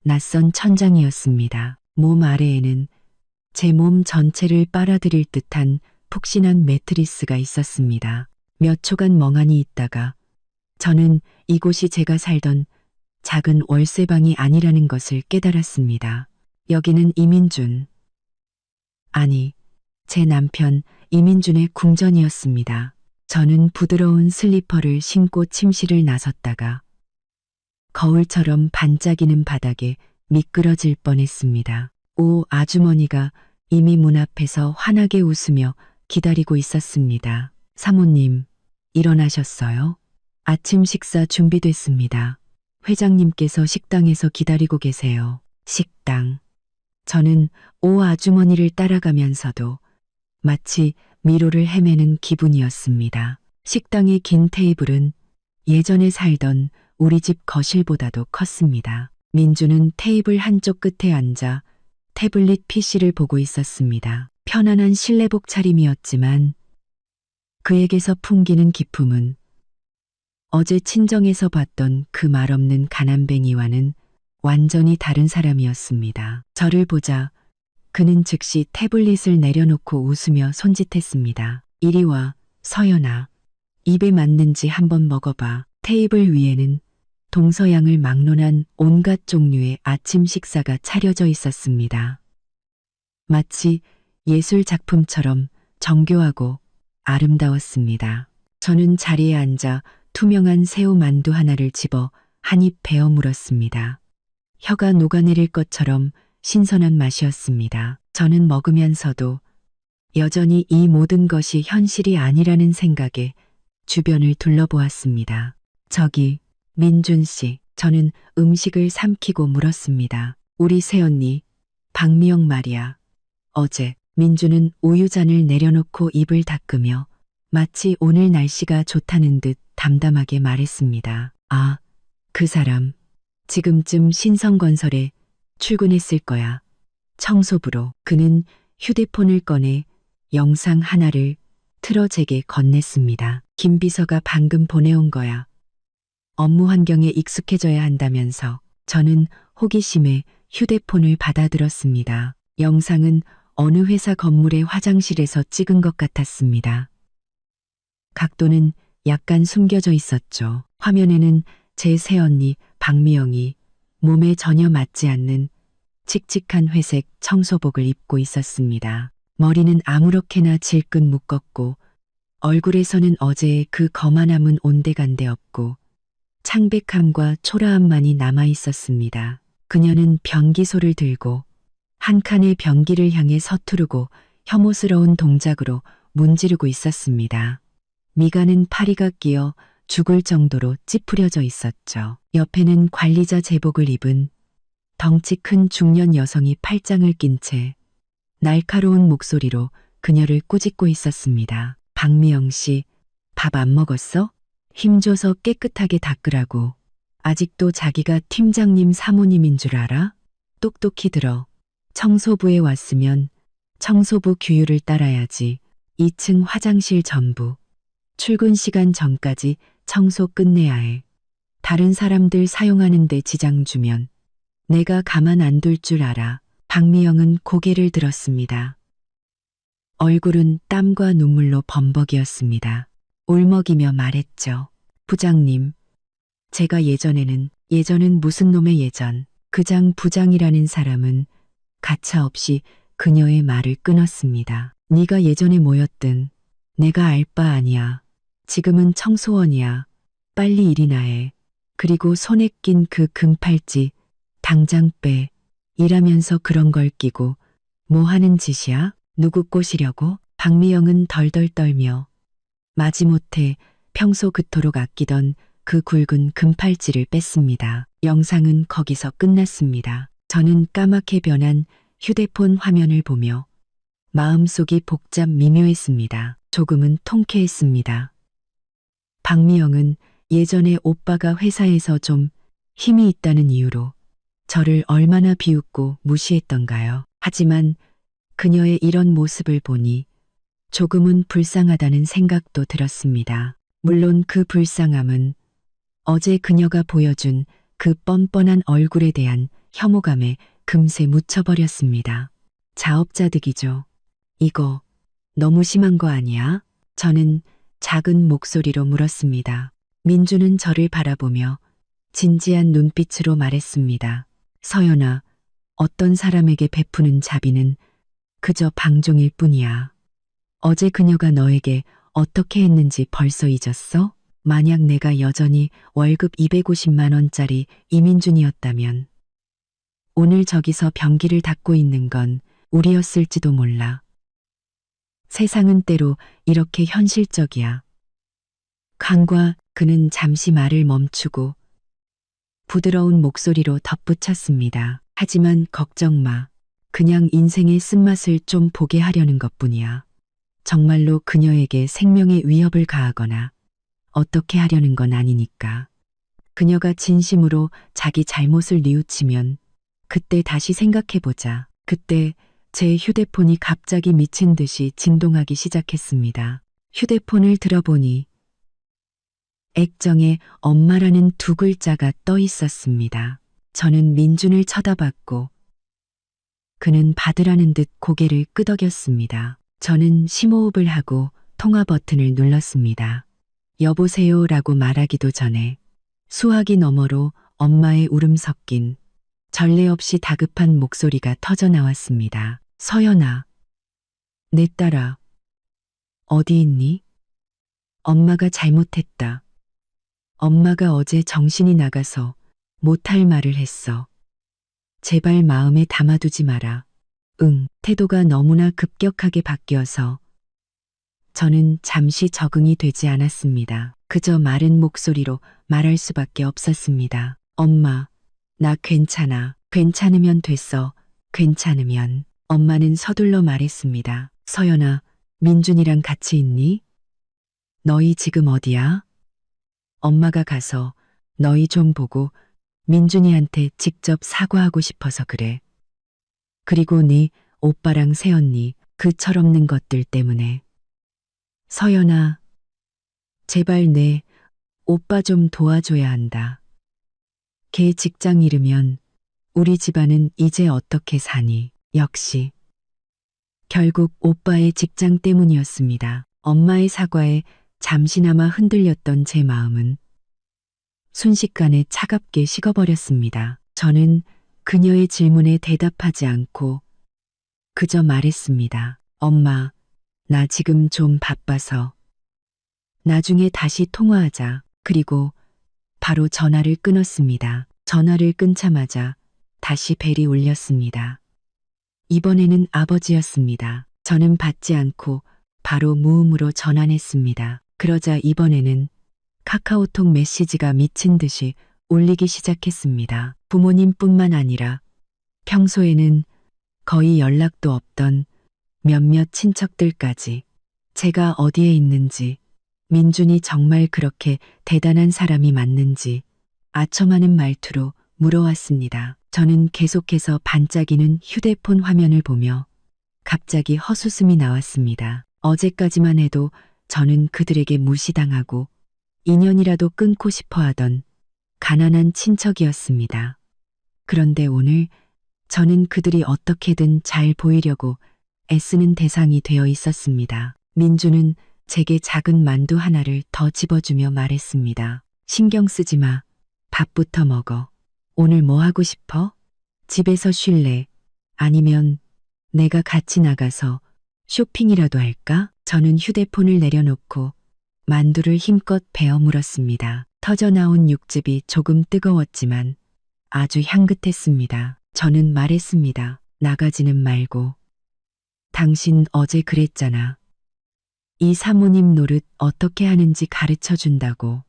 낯선 천장이었습니다. 몸 아래에는 제 몸 전체를 빨아들일 듯한 푹신한 매트리스가 있었습니다. 몇 초간 멍하니 있다가 저는 이곳이 제가 살던 작은 월세방이 아니라는 것을 깨달았습니다. 여기는 이민준, 아니, 제 남편 이민준의 궁전이었습니다. 저는 부드러운 슬리퍼를 신고 침실을 나섰다가 거울처럼 반짝이는 바닥에 미끄러질 뻔했습니다. 오 아주머니가 이미 문 앞에서 환하게 웃으며 기다리고 있었습니다. 사모님, 일어나셨어요? 아침 식사 준비됐습니다. 회장님께서 식당에서 기다리고 계세요. 식당. 저는 오 아주머니를 따라가면서도 마치 미로를 헤매는 기분이었습니다. 식당의 긴 테이블은 예전에 살던 우리 집 거실보다도 컸습니다. 민주는 테이블 한쪽 끝에 앉아 태블릿 PC를 보고 있었습니다. 편안한 실내복 차림이었지만 그에게서 풍기는 기품은 어제 친정에서 봤던 그 말없는 가난뱅이와는 완전히 다른 사람이었습니다. 저를 보자 그는 즉시 태블릿을 내려놓고 웃으며 손짓했습니다. 이리 와, 서연아. 입에 맞는지 한번 먹어봐. 테이블 위에는 동서양을 막론한 온갖 종류의 아침 식사가 차려져 있었습니다. 마치 예술 작품처럼 정교하고 아름다웠습니다. 저는 자리에 앉아 투명한 새우 만두 하나를 집어 한 입 베어 물었습니다. 혀가 녹아내릴 것처럼 신선한 맛이었습니다. 저는 먹으면서도 여전히 이 모든 것이 현실이 아니라는 생각에 주변을 둘러보았습니다. 저기, 민준 씨, 저는 음식을 삼키고 물었습니다. 우리 새언니, 박미영 말이야. 어제 민주는 우유잔을 내려놓고 입을 닦으며 마치 오늘 날씨가 좋다는 듯 담담하게 말했습니다. 아, 그 사람. 지금쯤 신성건설에 출근했을 거야. 청소부로. 그는 휴대폰을 꺼내 영상 하나를 틀어 제게 건넸습니다. 김 비서가 방금 보내온 거야. 업무 환경에 익숙해져야 한다면서. 저는 호기심에 휴대폰을 받아들었습니다. 영상은 어느 회사 건물의 화장실에서 찍은 것 같았습니다. 각도는 약간 숨겨져 있었죠. 화면에는 제 새언니 박미영이 몸에 전혀 맞지 않는 칙칙한 회색 청소복을 입고 있었습니다. 머리는 아무렇게나 질끈 묶었고 얼굴에서는 어제의 그 거만함은 온데간데 없고 창백함과 초라함만이 남아 있었습니다. 그녀는 변기소를 들고 한 칸의 변기를 향해 서투르고 혐오스러운 동작으로 문지르고 있었습니다. 미간은 파리가 끼어 죽을 정도로 찌푸려져 있었죠. 옆에는 관리자 제복을 입은 덩치 큰 중년 여성이 팔짱을 낀 채 날카로운 목소리로 그녀를 꾸짖고 있었습니다. 박미영 씨, 밥 안 먹었어? 힘줘서 깨끗하게 닦으라고. 아직도 자기가 팀장님 사모님인 줄 알아? 똑똑히 들어. 청소부에 왔으면 청소부 규율을 따라야지. 2층 화장실 전부. 출근 시간 전까지 청소 끝내야 해. 다른 사람들 사용하는 데 지장 주면 내가 가만 안 둘 줄 알아. 박미영은 고개를 들었습니다. 얼굴은 땀과 눈물로 범벅이었습니다. 울먹이며 말했죠. 부장님, 제가 예전은 무슨 놈의 예전, 그장 부장이라는 사람은 가차없이 그녀의 말을 끊었습니다. 네가 예전에 뭐였든 내가 알 바 아니야. 지금은 청소원이야. 빨리 일이나 해. 그리고 손에 낀 그 금팔찌 당장 빼. 일하면서 그런 걸 끼고 뭐 하는 짓이야? 누구 꼬시려고? 박미영은 덜덜 떨며 마지못해 평소 그토록 아끼던 그 굵은 금팔찌를 뺐습니다. 영상은 거기서 끝났습니다. 저는 까맣게 변한 휴대폰 화면을 보며 마음속이 복잡 미묘했습니다. 조금은 통쾌했습니다. 박미영은 예전에 오빠가 회사에서 좀 힘이 있다는 이유로 저를 얼마나 비웃고 무시했던가요? 하지만 그녀의 이런 모습을 보니 조금은 불쌍하다는 생각도 들었습니다. 물론 그 불쌍함은 어제 그녀가 보여준 그 뻔뻔한 얼굴에 대한 혐오감에 금세 묻혀버렸습니다. 자업자득이죠. 이거 너무 심한 거 아니야? 저는 작은 목소리로 물었습니다. 민주는 저를 바라보며 진지한 눈빛으로 말했습니다. 서연아, 어떤 사람에게 베푸는 자비는 그저 방종일 뿐이야. 어제 그녀가 너에게 어떻게 했는지 벌써 잊었어? 만약 내가 여전히 월급 250만 원짜리 이민준이었다면 오늘 저기서 변기를 닦고 있는 건 우리였을지도 몰라. 세상은 때로 이렇게 현실적이야. 강과 그는 잠시 말을 멈추고 부드러운 목소리로 덧붙였습니다. 하지만 걱정 마. 그냥 인생의 쓴맛을 좀 보게 하려는 것뿐이야. 정말로 그녀에게 생명의 위협을 가하거나 어떻게 하려는 건 아니니까. 그녀가 진심으로 자기 잘못을 뉘우치면 그때 다시 생각해보자. 그때 제 휴대폰이 갑자기 미친 듯이 진동하기 시작했습니다. 휴대폰을 들어보니 액정에 엄마라는 두 글자가 떠 있었습니다. 저는 민준을 쳐다봤고 그는 받으라는 듯 고개를 끄덕였습니다. 저는 심호흡을 하고 통화 버튼을 눌렀습니다. 여보세요 라고 말하기도 전에 수화기 너머로 엄마의 울음 섞인 전례 없이 다급한 목소리가 터져 나왔습니다. 서연아, 내 딸아, 어디 있니? 엄마가 잘못했다. 엄마가 어제 정신이 나가서 못할 말을 했어. 제발 마음에 담아두지 마라. 응, 태도가 너무나 급격하게 바뀌어서 저는 잠시 적응이 되지 않았습니다. 그저 마른 목소리로 말할 수밖에 없었습니다. 엄마, 나 괜찮아. 괜찮으면 됐어. 괜찮으면. 엄마는 서둘러 말했습니다. 서연아, 민준이랑 같이 있니? 너희 지금 어디야? 엄마가 가서 너희 좀 보고 민준이한테 직접 사과하고 싶어서 그래. 그리고 네 오빠랑 새언니 그 철없는 것들 때문에. 서연아, 제발 내 오빠 좀 도와줘야 한다. 걔 직장 잃으면 우리 집안은 이제 어떻게 사니? 역시. 결국 오빠의 직장 때문이었습니다. 엄마의 사과에 잠시나마 흔들렸던 제 마음은 순식간에 차갑게 식어버렸습니다. 저는 그녀의 질문에 대답하지 않고 그저 말했습니다. 엄마, 나 지금 좀 바빠서. 나중에 다시 통화하자. 그리고 바로 전화를 끊었습니다. 전화를 끊자마자 다시 벨이 울렸습니다. 이번에는 아버지였습니다. 저는 받지 않고 바로 무음으로 전환했습니다. 그러자 이번에는 카카오톡 메시지가 미친 듯이 울리기 시작했습니다. 부모님뿐만 아니라 평소에는 거의 연락도 없던 몇몇 친척들까지 제가 어디에 있는지, 민준이 정말 그렇게 대단한 사람이 맞는지 아첨하는 말투로 물어왔습니다. 저는 계속해서 반짝이는 휴대폰 화면을 보며 갑자기 헛웃음이 나왔습니다. 어제까지만 해도 저는 그들에게 무시당하고 인연이라도 끊고 싶어 하던 가난한 친척이었습니다. 그런데 오늘 저는 그들이 어떻게든 잘 보이려고 애쓰는 대상이 되어 있었습니다. 민주는 제게 작은 만두 하나를 더 집어주며 말했습니다. 신경 쓰지 마. 밥부터 먹어. 오늘 뭐 하고 싶어? 집에서 쉴래? 아니면 내가 같이 나가서 쇼핑이라도 할까? 저는 휴대폰을 내려놓고 만두를 힘껏 베어 물었습니다. 터져나온 육즙이 조금 뜨거웠지만 아주 향긋했습니다. 저는 말했습니다. 나가지는 말고. 당신 어제 그랬잖아. 이 사모님 노릇 어떻게 하는지 가르쳐 준다고.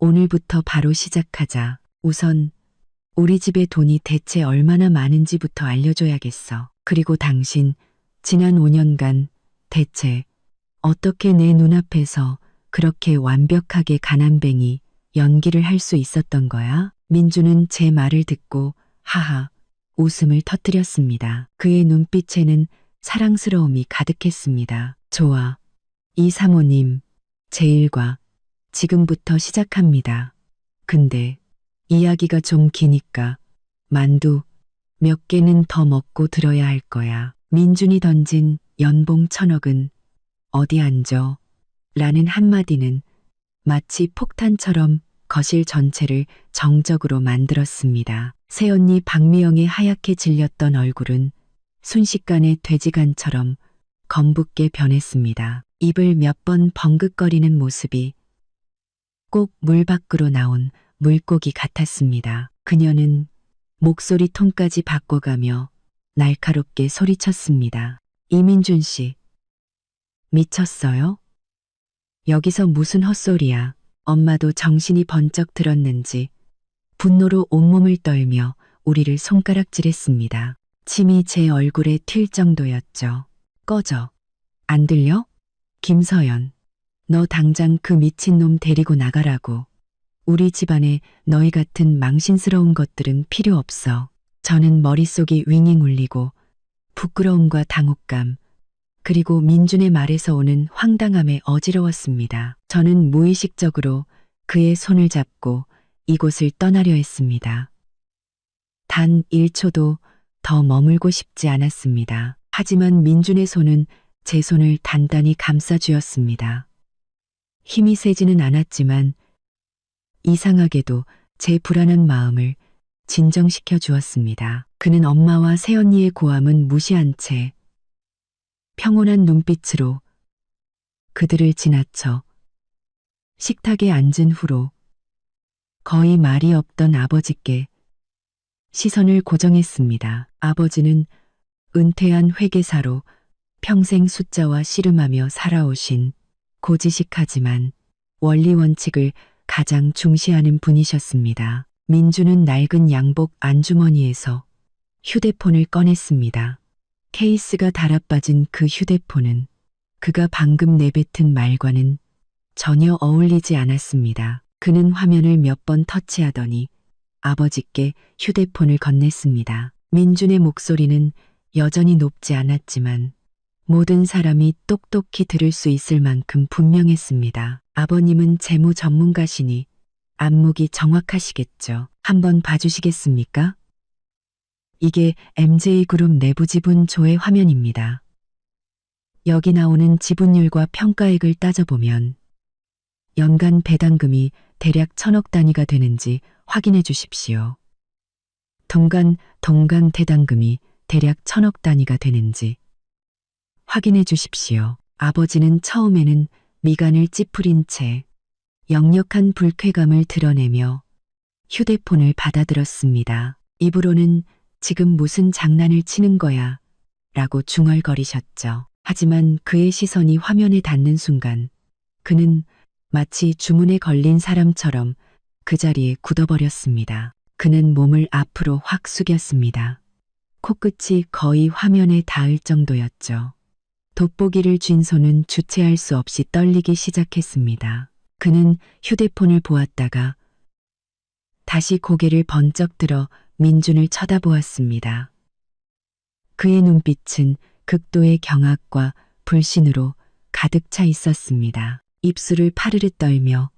오늘부터 바로 시작하자. 우선 우리 집에 돈이 대체 얼마나 많은지부터 알려줘야겠어. 그리고 당신 지난 5년간 대체 어떻게 내 눈앞에서 그렇게 완벽하게 가난뱅이 연기를 할 수 있었던 거야? 민주는 제 말을 듣고 하하 웃음을 터뜨렸습니다. 그의 눈빛에는 사랑스러움이 가득했습니다. 좋아. 이 사모님, 제 일과 지금부터 시작합니다. 근데 이야기가 좀 기니까 만두 몇 개는 더 먹고 들어야 할 거야. 민준이 던진 연봉 1,000억은 어디 앉아? 라는 한마디는 마치 폭탄처럼 거실 전체를 정적으로 만들었습니다. 새언니 박미영의 하얗게 질렸던 얼굴은 순식간에 돼지간처럼 검붓게 변했습니다. 입을 몇 번 벙긋거리는 모습이 꼭 물 밖으로 나온 물고기 같았습니다. 그녀는 목소리 톤까지 바꿔가며 날카롭게 소리쳤습니다. 이민준 씨, 미쳤어요? 여기서 무슨 헛소리야. 엄마도 정신이 번쩍 들었는지 분노로 온몸을 떨며 우리를 손가락질했습니다. 침이 제 얼굴에 튈 정도였죠. 꺼져. 안 들려? 김서연, 너 당장 그 미친놈 데리고 나가라고. 우리 집안에 너희 같은 망신스러운 것들은 필요 없어. 저는 머릿속이 윙윙 울리고 부끄러움과 당혹감, 그리고 민준의 말에서 오는 황당함에 어지러웠습니다. 저는 무의식적으로 그의 손을 잡고 이곳을 떠나려 했습니다. 단 1초도 더 머물고 싶지 않았습니다. 하지만 민준의 손은 제 손을 단단히 감싸주었습니다. 힘이 세지는 않았지만 이상하게도 제 불안한 마음을 진정시켜 주었습니다. 그는 엄마와 새언니의 고함은 무시한 채 평온한 눈빛으로 그들을 지나쳐 식탁에 앉은 후로 거의 말이 없던 아버지께 시선을 고정했습니다. 아버지는 은퇴한 회계사로 평생 숫자와 씨름하며 살아오신 고지식하지만 원리 원칙을 가장 중시하는 분이셨습니다. 민주는 낡은 양복 안주머니에서 휴대폰을 꺼냈습니다. 케이스가 달아빠진 그 휴대폰은 그가 방금 내뱉은 말과는 전혀 어울리지 않았습니다. 그는 화면을 몇 번 터치하더니 아버지께 휴대폰을 건넸습니다. 민준의 목소리는 여전히 높지 않았지만 모든 사람이 똑똑히 들을 수 있을 만큼 분명했습니다. 아버님은 재무 전문가시니 안목이 정확하시겠죠. 한번 봐주시겠습니까? 이게 MJ그룹 내부 지분 조회 화면입니다. 여기 나오는 지분율과 평가액을 따져보면 연간 배당금이 대략 1,000억 단위가 되는지 확인해 주십시오. 동간 배당금이 대략 1,000억 단위가 되는지 확인해 주십시오. 아버지는 처음에는 미간을 찌푸린 채 역력한 불쾌감을 드러내며 휴대폰을 받아들었습니다. 입으로는 지금 무슨 장난을 치는 거야 라고 중얼거리셨죠. 하지만 그의 시선이 화면에 닿는 순간 그는 마치 주문에 걸린 사람처럼 그 자리에 굳어버렸습니다. 그는 몸을 앞으로 확 숙였습니다. 코끝이 거의 화면에 닿을 정도였죠. 돋보기를 쥔 손은 주체할 수 없이 떨리기 시작했습니다. 그는 휴대폰을 보았다가 다시 고개를 번쩍 들어 민준을 쳐다보았습니다. 그의 눈빛은 극도의 경악과 불신으로 가득 차 있었습니다. 입술을 파르르 떨며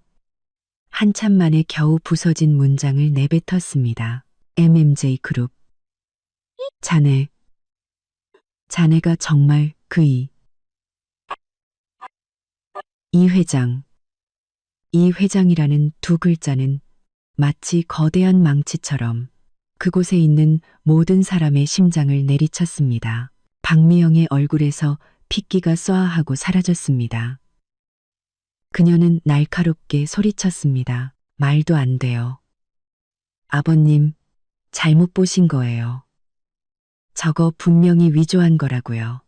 한참 만에 겨우 부서진 문장을 내뱉었습니다. MMJ 그룹. 자네가 정말 이 회장이라는 두 글자는 마치 거대한 망치처럼 그곳에 있는 모든 사람의 심장을 내리쳤습니다. 박미영의 얼굴에서 핏기가 쏴하고 사라졌습니다. 그녀는 날카롭게 소리쳤습니다. 말도 안 돼요. 아버님, 잘못 보신 거예요. 저거 분명히 위조한 거라고요.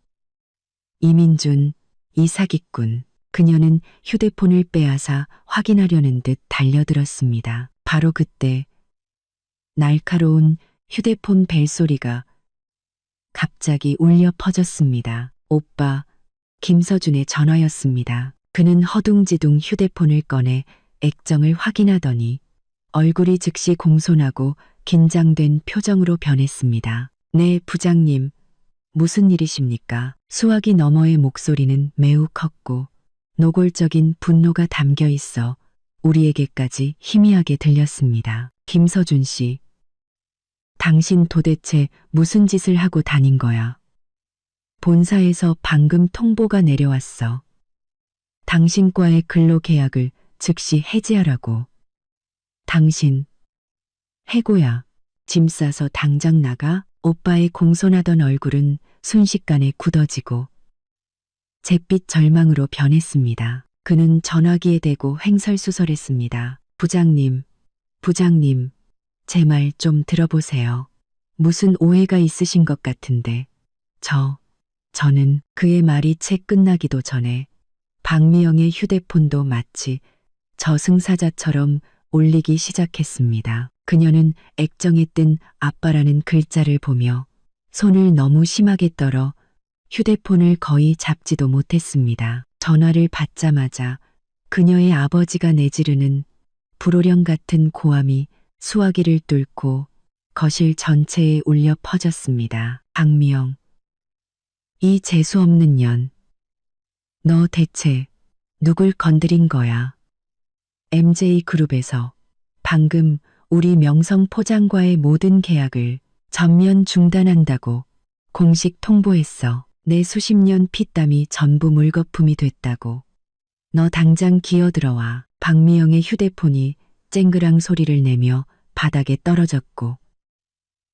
이민준, 이 사기꾼. 그녀는 휴대폰을 빼앗아 확인하려는 듯 달려들었습니다. 바로 그때 날카로운 휴대폰 벨소리가 갑자기 울려 퍼졌습니다. 오빠, 김서준의 전화였습니다. 그는 허둥지둥 휴대폰을 꺼내 액정을 확인하더니 얼굴이 즉시 공손하고 긴장된 표정으로 변했습니다. 네, 부장님. 무슨 일이십니까? 수화기 너머의 목소리는 매우 컸고 노골적인 분노가 담겨 있어 우리에게까지 희미하게 들렸습니다. 김서준 씨, 당신 도대체 무슨 짓을 하고 다닌 거야? 본사에서 방금 통보가 내려왔어. 당신과의 근로계약을 즉시 해지하라고. 당신, 해고야. 짐 싸서 당장 나가. 오빠의 공손하던 얼굴은 순식간에 굳어지고 잿빛 절망으로 변했습니다. 그는 전화기에 대고 횡설수설했습니다. 부장님, 제 말 좀 들어보세요. 무슨 오해가 있으신 것 같은데. 저는 그의 말이 채 끝나기도 전에 박미영의 휴대폰도 마치 저승사자처럼 울리기 시작했습니다. 그녀는 액정에 뜬 아빠라는 글자를 보며 손을 너무 심하게 떨어 휴대폰을 거의 잡지도 못했습니다. 전화를 받자마자 그녀의 아버지가 내지르는 불호령 같은 고함이 수화기를 뚫고 거실 전체에 울려 퍼졌습니다. 박미영, 이 재수없는 년. 너 대체 누굴 건드린 거야? MJ그룹에서 방금 우리 명성포장과의 모든 계약을 전면 중단한다고 공식 통보했어. 내 수십 년 피땀이 전부 물거품이 됐다고. 너 당장 기어들어와. 박미영의 휴대폰이 쨍그랑 소리를 내며 바닥에 떨어졌고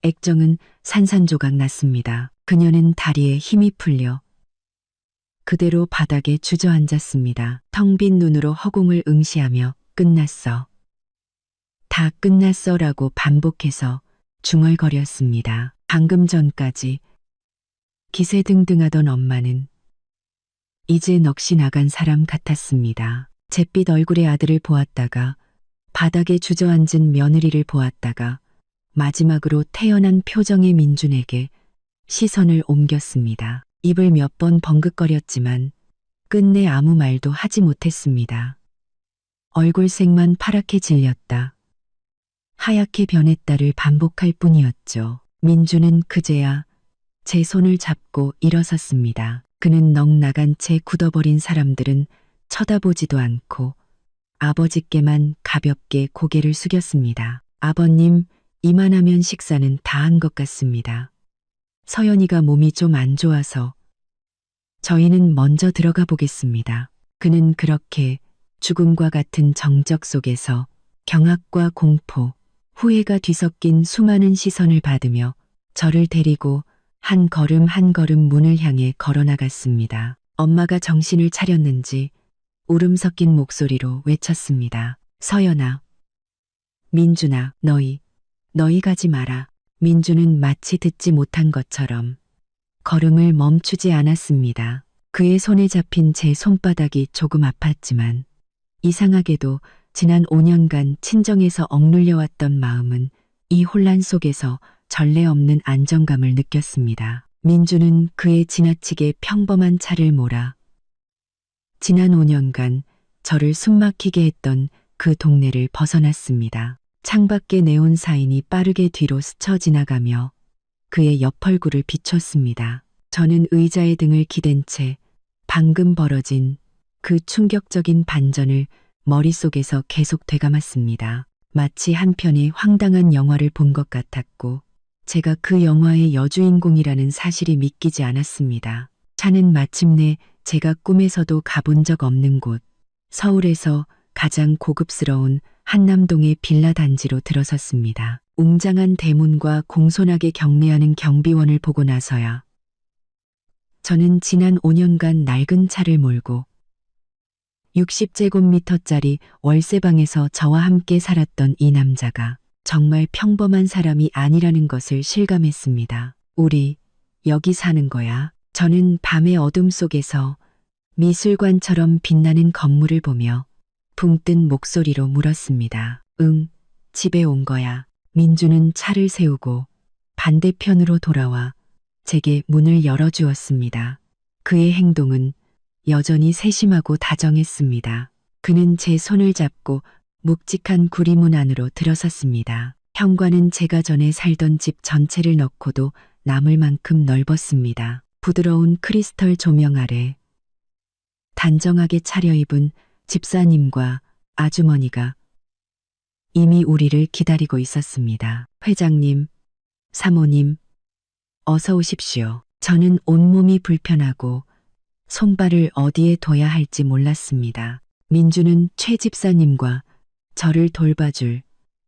액정은 산산조각 났습니다. 그녀는 다리에 힘이 풀려 그대로 바닥에 주저앉았습니다. 텅 빈 눈으로 허공을 응시하며 끝났어. 다 끝났어라고 반복해서 중얼거렸습니다. 방금 전까지 기세등등하던 엄마는 이제 넋이 나간 사람 같았습니다. 잿빛 얼굴의 아들을 보았다가 바닥에 주저앉은 며느리를 보았다가 마지막으로 태연한 표정의 민준에게 시선을 옮겼습니다. 입을 몇 번 벙긋거렸지만 끝내 아무 말도 하지 못했습니다. 얼굴색만 파랗게 질렸다. 하얗게 변했다를 반복할 뿐이었죠. 민준은 그제야 제 손을 잡고 일어섰습니다. 그는 넋 나간 채 굳어버린 사람들은 쳐다보지도 않고 아버지께만 가볍게 고개를 숙였습니다. 아버님, 이만하면 식사는 다 한 것 같습니다. 서연이가 몸이 좀 안 좋아서 저희는 먼저 들어가 보겠습니다. 그는 그렇게 죽음과 같은 정적 속에서 경악과 공포, 후회가 뒤섞인 수많은 시선을 받으며 저를 데리고 한 걸음 한 걸음 문을 향해 걸어나갔습니다. 엄마가 정신을 차렸는지 울음 섞인 목소리로 외쳤습니다. 서연아, 민준아, 너희 가지 마라. 민준은 마치 듣지 못한 것처럼 걸음을 멈추지 않았습니다. 그의 손에 잡힌 제 손바닥이 조금 아팠지만 이상하게도 지난 5년간 친정에서 억눌려왔던 마음은 이 혼란 속에서 전례 없는 안정감을 느꼈습니다. 민준은 그의 지나치게 평범한 차를 몰아 지난 5년간 저를 숨막히게 했던 그 동네를 벗어났습니다. 창밖에 네온 사인이 빠르게 뒤로 스쳐 지나가며 그의 옆얼굴을 비췄습니다. 저는 의자에 등을 기댄 채 방금 벌어진 그 충격적인 반전을 머릿속에서 계속 되감았습니다. 마치 한 편의 황당한 영화를 본 것 같았고 제가 그 영화의 여주인공이라는 사실이 믿기지 않았습니다. 차는 마침내 제가 꿈에서도 가본 적 없는 곳, 서울에서 가장 고급스러운 한남동의 빌라 단지로 들어섰습니다. 웅장한 대문과 공손하게 경례하는 경비원을 보고 나서야 저는 지난 5년간 낡은 차를 몰고 60제곱미터짜리 월세방에서 저와 함께 살았던 이 남자가 정말 평범한 사람이 아니라는 것을 실감했습니다. 우리 여기 사는 거야. 저는 밤의 어둠 속에서 미술관처럼 빛나는 건물을 보며 붕 뜬 목소리로 물었습니다. 응, 집에 온 거야. 민주는 차를 세우고 반대편으로 돌아와 제게 문을 열어주었습니다. 그의 행동은 여전히 세심하고 다정했습니다. 그는 제 손을 잡고 묵직한 구리문 안으로 들어섰습니다. 현관은 제가 전에 살던 집 전체를 넣고도 남을 만큼 넓었습니다. 부드러운 크리스털 조명 아래 단정하게 차려입은 집사님과 아주머니가 이미 우리를 기다리고 있었습니다. 회장님, 사모님, 어서 오십시오. 저는 온몸이 불편하고 손발을 어디에 둬야 할지 몰랐습니다. 민주는 최 집사님과 저를 돌봐줄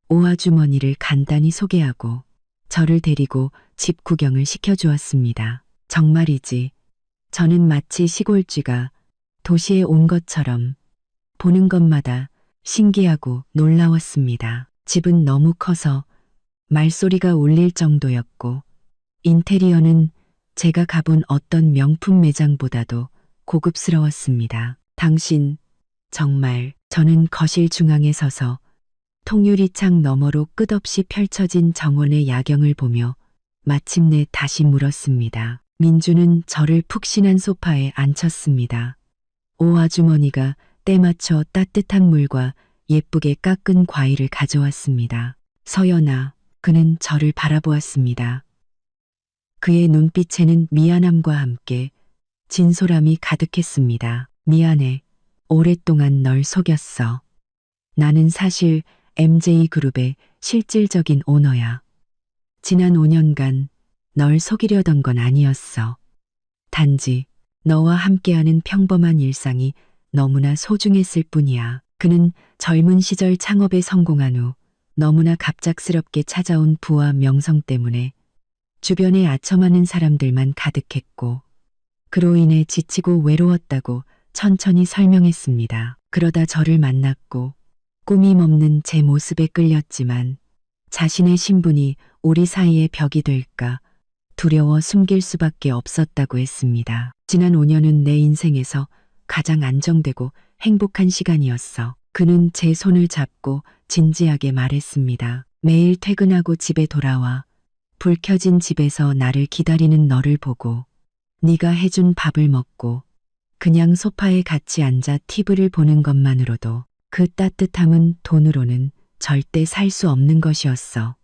오아주머니를 간단히 소개하고 저를 데리고 집 구경을 시켜주었습니다. 정말이지. 저는 마치 시골쥐가 도시에 온 것처럼 보는 것마다 신기하고 놀라웠습니다. 집은 너무 커서 말소리가 울릴 정도였고 인테리어는 제가 가본 어떤 명품 매장보다도 고급스러웠습니다. 당신, 정말. 저는 거실 중앙에 서서 통유리창 너머로 끝없이 펼쳐진 정원의 야경을 보며 마침내 다시 물었습니다. 민주는 저를 푹신한 소파에 앉혔습니다. 오 아주머니가 때맞춰 따뜻한 물과 예쁘게 깎은 과일을 가져왔습니다. 서연아, 그는 저를 바라보았습니다. 그의 눈빛에는 미안함과 함께 진솔함이 가득했습니다. 미안해. 오랫동안 널 속였어. 나는 사실 MJ그룹의 실질적인 오너야. 지난 5년간 널 속이려던 건 아니었어. 단지 너와 함께하는 평범한 일상이 너무나 소중했을 뿐이야. 그는 젊은 시절 창업에 성공한 후 너무나 갑작스럽게 찾아온 부와 명성 때문에 주변에 아첨하는 사람들만 가득했고 그로 인해 지치고 외로웠다고 천천히 설명했습니다. 그러다 저를 만났고 꾸밈 없는 제 모습에 끌렸지만 자신의 신분이 우리 사이의 벽이 될까 두려워 숨길 수밖에 없었다고 했습니다. 지난 5년은 내 인생에서 가장 안정되고 행복한 시간이었어. 그는 제 손을 잡고 진지하게 말했습니다. 매일 퇴근하고 집에 돌아와 불 켜진 집에서 나를 기다리는 너를 보고 네가 해준 밥을 먹고 그냥 소파에 같이 앉아 TV를 보는 것만으로도 그 따뜻함은 돈으로는 절대 살 수 없는 것이었어.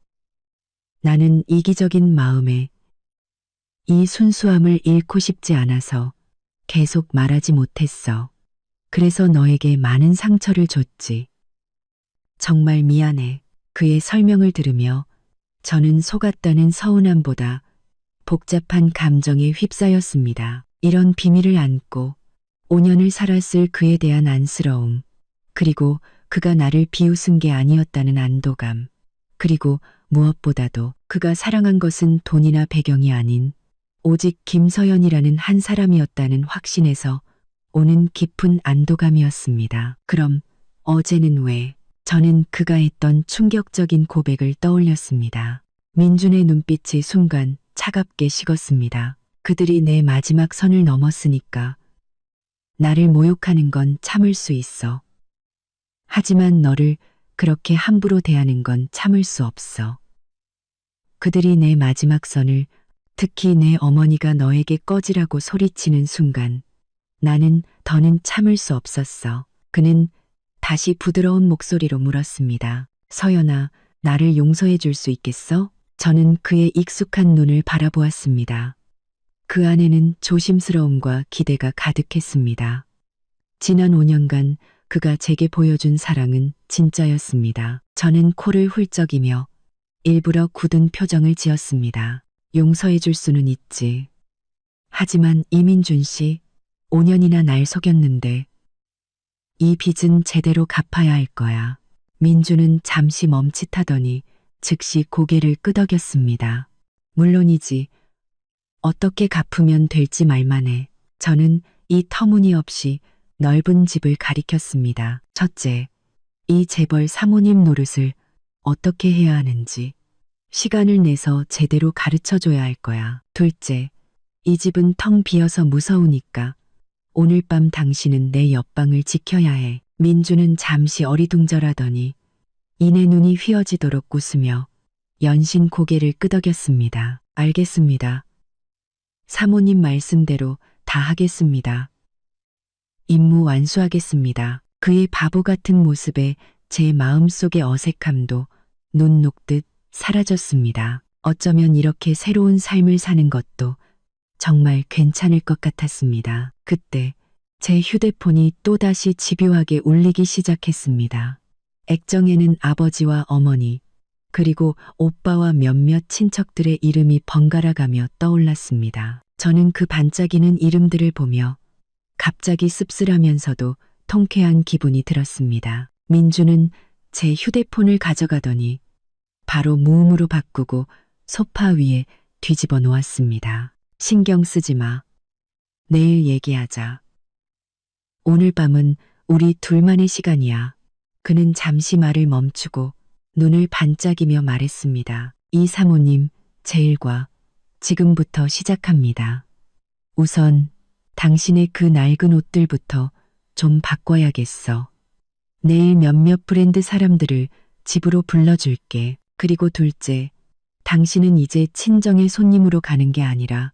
나는 이기적인 마음에 이 순수함을 잃고 싶지 않아서 계속 말하지 못했어. 그래서 너에게 많은 상처를 줬지. 정말 미안해. 그의 설명을 들으며 저는 속았다는 서운함보다 복잡한 감정에 휩싸였습니다. 이런 비밀을 안고 5년을 살았을 그에 대한 안쓰러움, 그리고 그가 나를 비웃은 게 아니었다는 안도감, 그리고 무엇보다도 그가 사랑한 것은 돈이나 배경이 아닌 오직 김서연이라는 한 사람이었다는 확신에서 오는 깊은 안도감이었습니다. 그럼 어제는 왜? 저는 그가 했던 충격적인 고백을 떠올렸습니다. 민준의 눈빛이 순간 차갑게 식었습니다. 그들이 내 마지막 선을 넘었으니까 나를 모욕하는 건 참을 수 있어. 하지만 너를 그렇게 함부로 대하는 건 참을 수 없어. 그들이 내 마지막 선을, 특히 내 어머니가 너에게 꺼지라고 소리치는 순간 나는 더는 참을 수 없었어. 그는 다시 부드러운 목소리로 물었습니다. 서연아, 나를 용서해 줄 수 있겠어? 저는 그의 익숙한 눈을 바라보았습니다. 그 안에는 조심스러움과 기대가 가득했습니다. 지난 5년간 그가 제게 보여준 사랑은 진짜였습니다. 저는 코를 훌쩍이며 일부러 굳은 표정을 지었습니다. 용서해 줄 수는 있지. 하지만 이민준 씨, 5년이나 날 속였는데 이 빚은 제대로 갚아야 할 거야. 민주는 잠시 멈칫하더니 즉시 고개를 끄덕였습니다. 물론이지. 어떻게 갚으면 될지 말만 해. 저는 이 터무니없이 넓은 집을 가리켰습니다. 첫째, 이 재벌 사모님 노릇을 어떻게 해야 하는지 시간을 내서 제대로 가르쳐줘야 할 거야. 둘째, 이 집은 텅 비어서 무서우니까 오늘 밤 당신은 내 옆방을 지켜야 해. 민주는 잠시 어리둥절하더니 이내 눈이 휘어지도록 웃으며 연신 고개를 끄덕였습니다. 알겠습니다. 사모님 말씀대로 다 하겠습니다. 임무 완수하겠습니다. 그의 바보 같은 모습에 제 마음속의 어색함도 눈 녹듯 사라졌습니다. 어쩌면 이렇게 새로운 삶을 사는 것도 정말 괜찮을 것 같았습니다. 그때 제 휴대폰이 또다시 집요하게 울리기 시작했습니다. 액정에는 아버지와 어머니, 그리고 오빠와 몇몇 친척들의 이름이 번갈아가며 떠올랐습니다. 저는 그 반짝이는 이름들을 보며 갑자기 씁쓸하면서도 통쾌한 기분이 들었습니다. 민주는 제 휴대폰을 가져가더니 바로 무음으로 바꾸고 소파 위에 뒤집어 놓았습니다. 신경 쓰지 마. 내일 얘기하자. 오늘 밤은 우리 둘만의 시간이야. 그는 잠시 말을 멈추고 눈을 반짝이며 말했습니다. 이 사모님, 제 일과 지금부터 시작합니다. 우선 당신의 그 낡은 옷들부터 좀 바꿔야겠어. 내일 몇몇 브랜드 사람들을 집으로 불러줄게. 그리고 둘째, 당신은 이제 친정의 손님으로 가는 게 아니라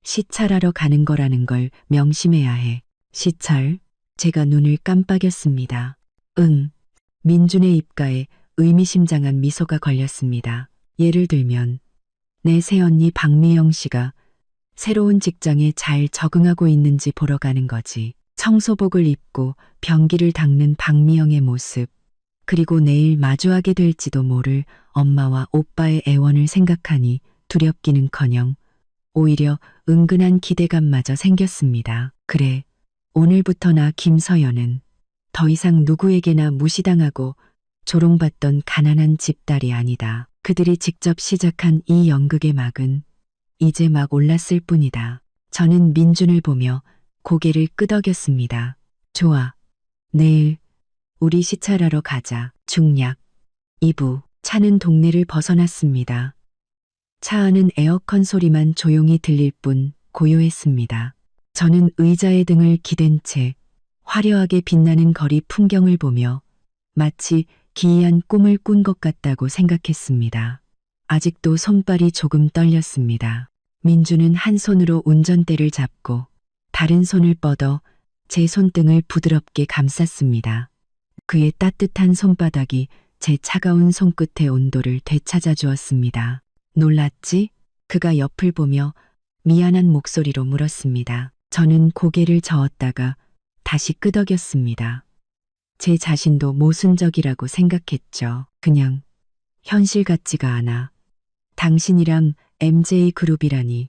시찰하러 가는 거라는 걸 명심해야 해. 시찰? 제가 눈을 깜빡였습니다. 응. 민준의 입가에 의미심장한 미소가 걸렸습니다. 예를 들면 내 새언니 박미영 씨가 새로운 직장에 잘 적응하고 있는지 보러 가는 거지. 청소복을 입고 변기를 닦는 박미영의 모습, 그리고 내일 마주하게 될지도 모를 엄마와 오빠의 애원을 생각하니 두렵기는커녕 오히려 은근한 기대감마저 생겼습니다. 그래, 오늘부터 나 김서연은 더 이상 누구에게나 무시당하고 조롱받던 가난한 집딸이 아니다. 그들이 직접 시작한 이 연극의 막은 이제 막 올랐을 뿐이다. 저는 민준을 보며 고개를 끄덕였습니다. 좋아. 내일 우리 시찰하러 가자. 중략 2부. 차는 동네를 벗어났습니다. 차 안은 에어컨 소리만 조용히 들릴 뿐 고요했습니다. 저는 의자에 등을 기댄 채 화려하게 빛나는 거리 풍경을 보며 마치 기이한 꿈을 꾼 것 같다고 생각했습니다. 아직도 손발이 조금 떨렸습니다. 민주는 한 손으로 운전대를 잡고 다른 손을 뻗어 제 손등을 부드럽게 감쌌습니다. 그의 따뜻한 손바닥이 제 차가운 손끝의 온도를 되찾아 주었습니다. 놀랐지? 그가 옆을 보며 미안한 목소리로 물었습니다. 저는 고개를 저었다가 다시 끄덕였습니다. 제 자신도 모순적이라고 생각했죠. 그냥 현실 같지가 않아. 당신이랑 MJ그룹이라니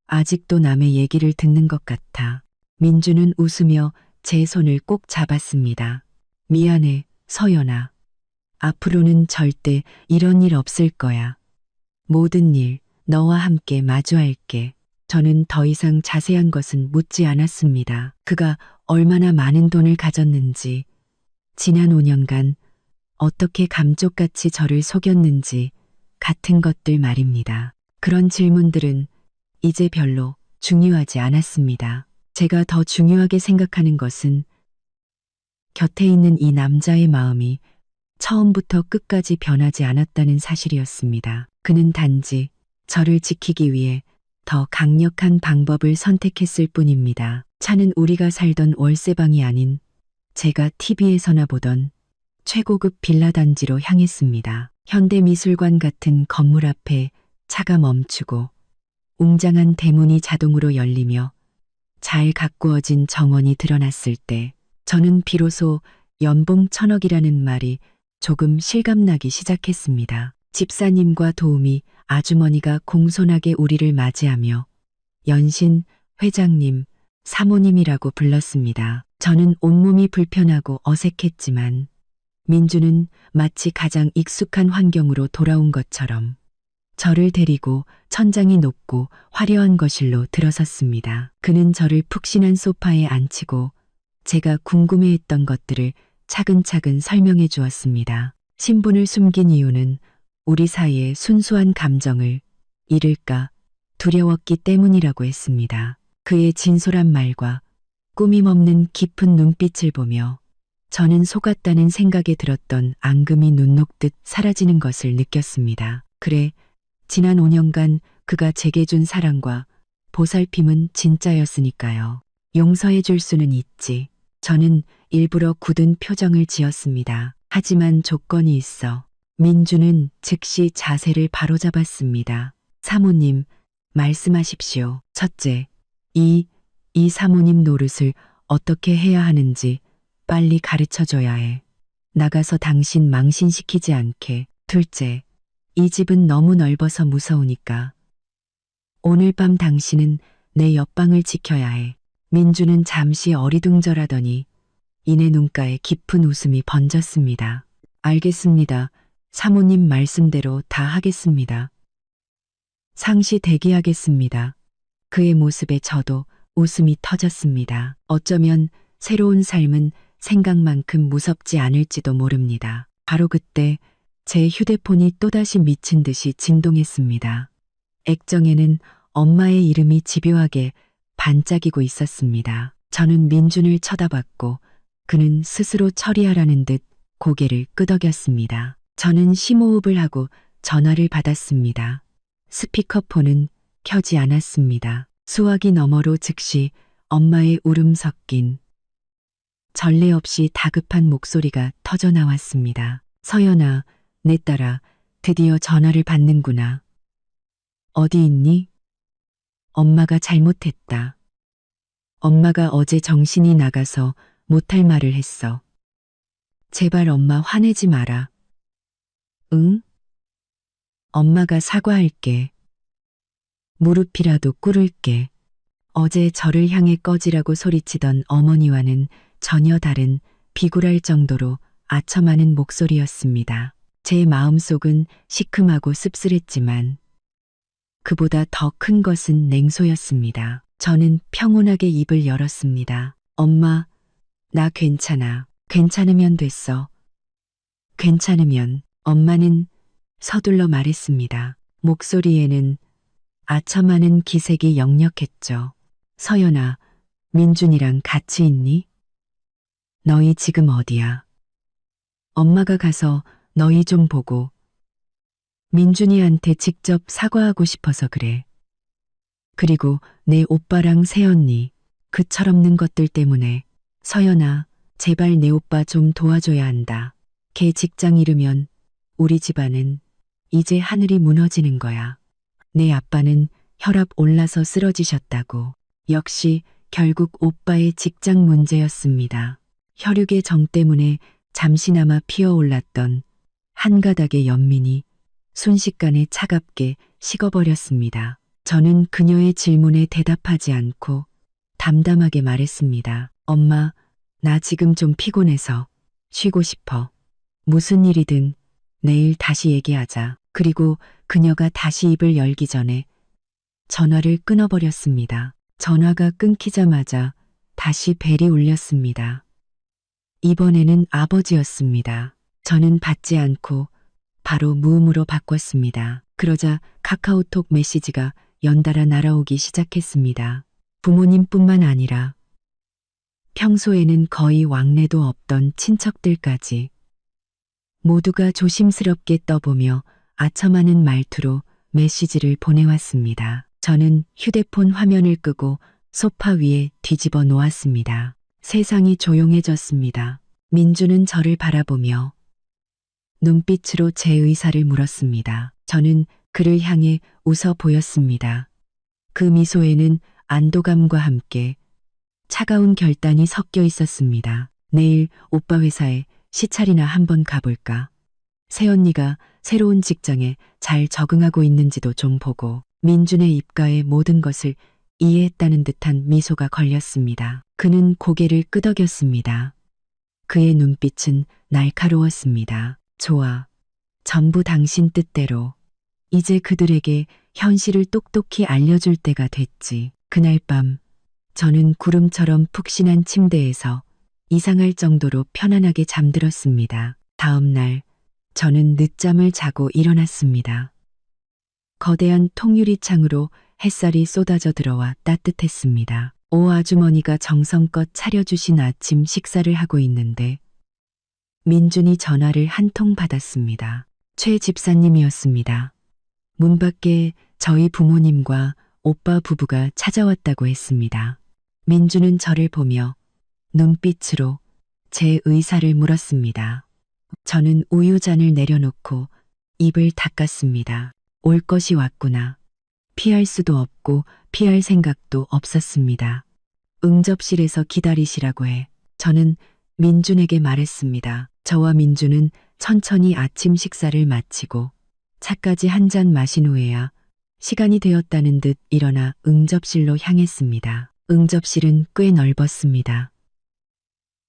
아직도 남의 얘기를 듣는 것 같아. 민주는 웃으며 제 손을 꼭 잡았습니다. 미안해, 서연아. 앞으로는 절대 이런 일 없을 거야. 모든 일 너와 함께 마주할게. 저는 더 이상 자세한 것은 묻지 않았습니다. 그가 얼마나 많은 돈을 가졌는지, 지난 5년간 어떻게 감쪽같이 저를 속였는지 같은 것들 말입니다. 그런 질문들은 이제 별로 중요하지 않았습니다. 제가 더 중요하게 생각하는 것은 곁에 있는 이 남자의 마음이 처음부터 끝까지 변하지 않았다는 사실이었습니다. 그는 단지 저를 지키기 위해 더 강력한 방법을 선택했을 뿐입니다. 차는 우리가 살던 월세방이 아닌 제가 TV에서나 보던 최고급 빌라 단지로 향했습니다. 현대미술관 같은 건물 앞에 차가 멈추고 웅장한 대문이 자동으로 열리며 잘 가꾸어진 정원이 드러났을 때 저는 비로소 연봉 1,000억이라는 말이 조금 실감나기 시작했습니다. 집사님과 도우미, 아주머니가 공손하게 우리를 맞이하며 연신 회장님, 사모님이라고 불렀습니다. 저는 온몸이 불편하고 어색했지만 민주는 마치 가장 익숙한 환경으로 돌아온 것처럼 저를 데리고 천장이 높고 화려한 거실로 들어섰습니다. 그는 저를 푹신한 소파에 앉히고 제가 궁금해했던 것들을 차근차근 설명해 주었습니다. 신분을 숨긴 이유는 우리 사이의 순수한 감정을 잃을까 두려웠기 때문이라고 했습니다. 그의 진솔한 말과 꾸밈 없는 깊은 눈빛을 보며 저는 속았다는 생각에 들었던 앙금이 눈 녹듯 사라지는 것을 느꼈습니다. 그래, 지난 5년간 그가 제게 준 사랑과 보살핌은 진짜였으니까요. 용서해 줄 수는 있지. 저는 일부러 굳은 표정을 지었습니다. 하지만 조건이 있어. 민주는 즉시 자세를 바로잡았습니다. 사모님, 말씀하십시오. 첫째, 이 사모님 노릇을 어떻게 해야 하는지 빨리 가르쳐 줘야 해. 나가서 당신 망신시키지 않게. 둘째, 이 집은 너무 넓어서 무서우니까. 오늘 밤 당신은 내 옆방을 지켜야 해. 민주는 잠시 어리둥절하더니 이내 눈가에 깊은 웃음이 번졌습니다. 알겠습니다. 사모님 말씀대로 다 하겠습니다. 상시 대기하겠습니다. 그의 모습에 저도 웃음이 터졌습니다. 어쩌면 새로운 삶은 생각만큼 무섭지 않을지도 모릅니다. 바로 그때 제 휴대폰이 또다시 미친 듯이 진동했습니다. 액정에는 엄마의 이름이 집요하게 반짝이고 있었습니다. 저는 민준을 쳐다봤고 그는 스스로 처리하라는 듯 고개를 끄덕였습니다. 저는 심호흡을 하고 전화를 받았습니다. 스피커폰은 켜지 않았습니다. 수화기 너머로 즉시 엄마의 울음 섞인 전례 없이 다급한 목소리가 터져 나왔습니다. 서연아, 내 딸아, 드디어 전화를 받는구나. 어디 있니? 엄마가 잘못했다. 엄마가 어제 정신이 나가서 못할 말을 했어. 제발 엄마 화내지 마라. 응? 엄마가 사과할게. 무릎이라도 꿇을게. 어제 저를 향해 꺼지라고 소리치던 어머니와는 전혀 다른 비굴할 정도로 아첨하는 목소리였습니다. 제 마음속은 시큼하고 씁쓸했지만 그보다 더 큰 것은 냉소였습니다. 저는 평온하게 입을 열었습니다. 엄마, 나 괜찮아. 괜찮으면 됐어. 괜찮으면. 엄마는 서둘러 말했습니다. 목소리에는 아첨하는 기색이 역력했죠. 서연아, 민준이랑 같이 있니? 너희 지금 어디야? 엄마가 가서 너희 좀 보고 민준이한테 직접 사과하고 싶어서 그래. 그리고 내 오빠랑 새언니, 그 철없는 것들 때문에. 서연아, 제발 내 오빠 좀 도와줘야 한다. 걔 직장 잃으면 우리 집안은 이제 하늘이 무너지는 거야. 내 아빠는 혈압 올라서 쓰러지셨다고. 역시 결국 오빠의 직장 문제였습니다. 혈육의 정 때문에 잠시나마 피어올랐던 한 가닥의 연민이 순식간에 차갑게 식어버렸습니다. 저는 그녀의 질문에 대답하지 않고 담담하게 말했습니다. 엄마, 나 지금 좀 피곤해서 쉬고 싶어. 무슨 일이든 내일 다시 얘기하자. 그리고 그녀가 다시 입을 열기 전에 전화를 끊어버렸습니다. 전화가 끊기자마자 다시 벨이 울렸습니다. 이번에는 아버지였습니다. 저는 받지 않고 바로 무음으로 바꿨습니다. 그러자 카카오톡 메시지가 연달아 날아오기 시작했습니다. 부모님뿐만 아니라 평소에는 거의 왕래도 없던 친척들까지 모두가 조심스럽게 떠보며 아첨하는 말투로 메시지를 보내왔습니다. 저는 휴대폰 화면을 끄고 소파 위에 뒤집어 놓았습니다. 세상이 조용해졌습니다. 민주는 저를 바라보며 눈빛으로 제 의사를 물었습니다. 저는 그를 향해 웃어 보였습니다. 그 미소에는 안도감과 함께 차가운 결단이 섞여 있었습니다. 내일 오빠 회사에 시찰이나 한번 가볼까? 새언니가 새로운 직장에 잘 적응하고 있는지도 좀 보고. 민준의 입가에 모든 것을 이해했다는 듯한 미소가 걸렸습니다. 그는 고개를 끄덕였습니다. 그의 눈빛은 날카로웠습니다. 좋아. 전부 당신 뜻대로. 이제 그들에게 현실을 똑똑히 알려줄 때가 됐지. 그날 밤 저는 구름처럼 푹신한 침대에서 이상할 정도로 편안하게 잠들었습니다. 다음 날 저는 늦잠을 자고 일어났습니다. 거대한 통유리 창으로 햇살이 쏟아져 들어와 따뜻했습니다. 오 아주머니가 정성껏 차려주신 아침 식사를 하고 있는데 민준이 전화를 한 통 받았습니다. 최 집사님이었습니다. 문 밖에 저희 부모님과 오빠 부부가 찾아왔다고 했습니다. 민준은 저를 보며 눈빛으로 제 의사를 물었습니다. 저는 우유잔을 내려놓고 입을 닦았습니다. 올 것이 왔구나. 피할 수도 없고 피할 생각도 없었습니다. 응접실에서 기다리시라고 해. 저는 민준에게 말했습니다. 저와 민준은 천천히 아침 식사를 마치고 차까지 한 잔 마신 후에야 시간이 되었다는 듯 일어나 응접실로 향했습니다. 응접실은 꽤 넓었습니다.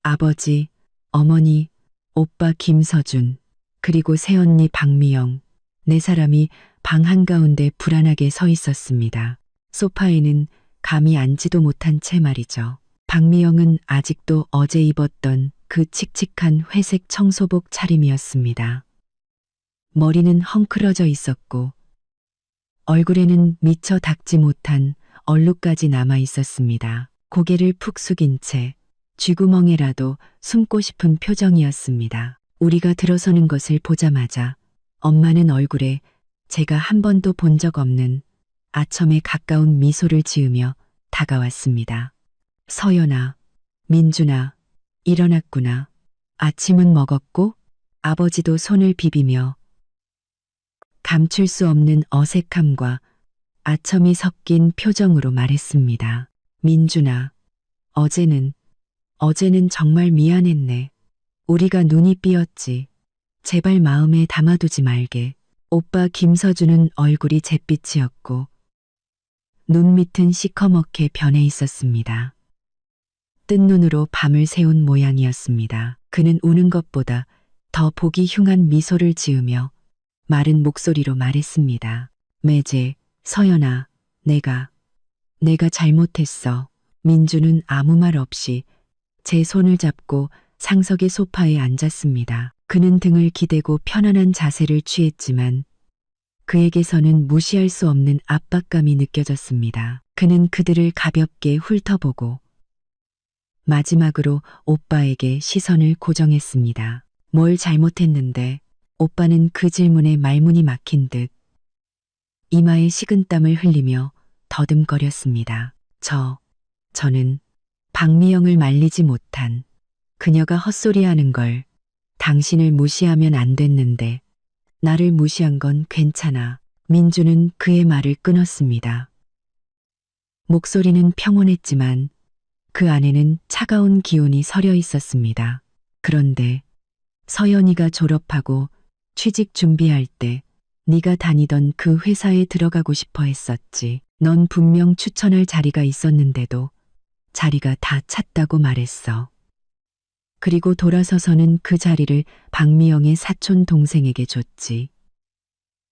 아버지, 어머니, 오빠 김서준, 그리고 새언니 박미영, 네 사람이 방 한가운데 불안하게 서 있었습니다. 소파에는 감히 앉지도 못한 채 말이죠. 박미영은 아직도 어제 입었던 그 칙칙한 회색 청소복 차림이었습니다. 머리는 헝클어져 있었고 얼굴에는 미처 닦지 못한 얼룩까지 남아 있었습니다. 고개를 푹 숙인 채 쥐구멍에라도 숨고 싶은 표정이었습니다. 우리가 들어서는 것을 보자마자 엄마는 얼굴에 제가 한 번도 본 적 없는 아첨에 가까운 미소를 지으며 다가왔습니다. 서연아, 민준아, 일어났구나. 아침은 먹었고 아버지도 손을 비비며 감출 수 없는 어색함과 아첨이 섞인 표정으로 말했습니다. 민준아, 어제는 정말 미안했네. 우리가 눈이 삐었지. 제발 마음에 담아두지 말게. 오빠 김서준은 얼굴이 잿빛이었고 눈 밑은 시커멓게 변해 있었습니다. 뜬 눈으로 밤을 새운 모양이었습니다. 그는 우는 것보다 더 보기 흉한 미소를 지으며 마른 목소리로 말했습니다. 매제, 서연아, 내가 잘못했어. 민주는 아무 말 없이 제 손을 잡고 상석의 소파에 앉았습니다. 그는 등을 기대고 편안한 자세를 취했지만 그에게서는 무시할 수 없는 압박감이 느껴졌습니다. 그는 그들을 가볍게 훑어보고 마지막으로 오빠에게 시선을 고정했습니다. 뭘 잘못했는데? 오빠는 그 질문에 말문이 막힌 듯 이마에 식은땀을 흘리며 더듬거렸습니다. 저는 박미영을 말리지 못한 그녀가 헛소리하는 걸 당신을 무시하면 안 됐는데 나를 무시한 건 괜찮아. 민주는 그의 말을 끊었습니다. 목소리는 평온했지만 그 안에는 차가운 기운이 서려 있었습니다. 그런데 서연이가 졸업하고 취직 준비할 때 네가 다니던 그 회사에 들어가고 싶어 했었지. 넌 분명 추천할 자리가 있었는데도 자리가 다 찼다고 말했어. 그리고 돌아서서는 그 자리를 박미영의 사촌 동생에게 줬지.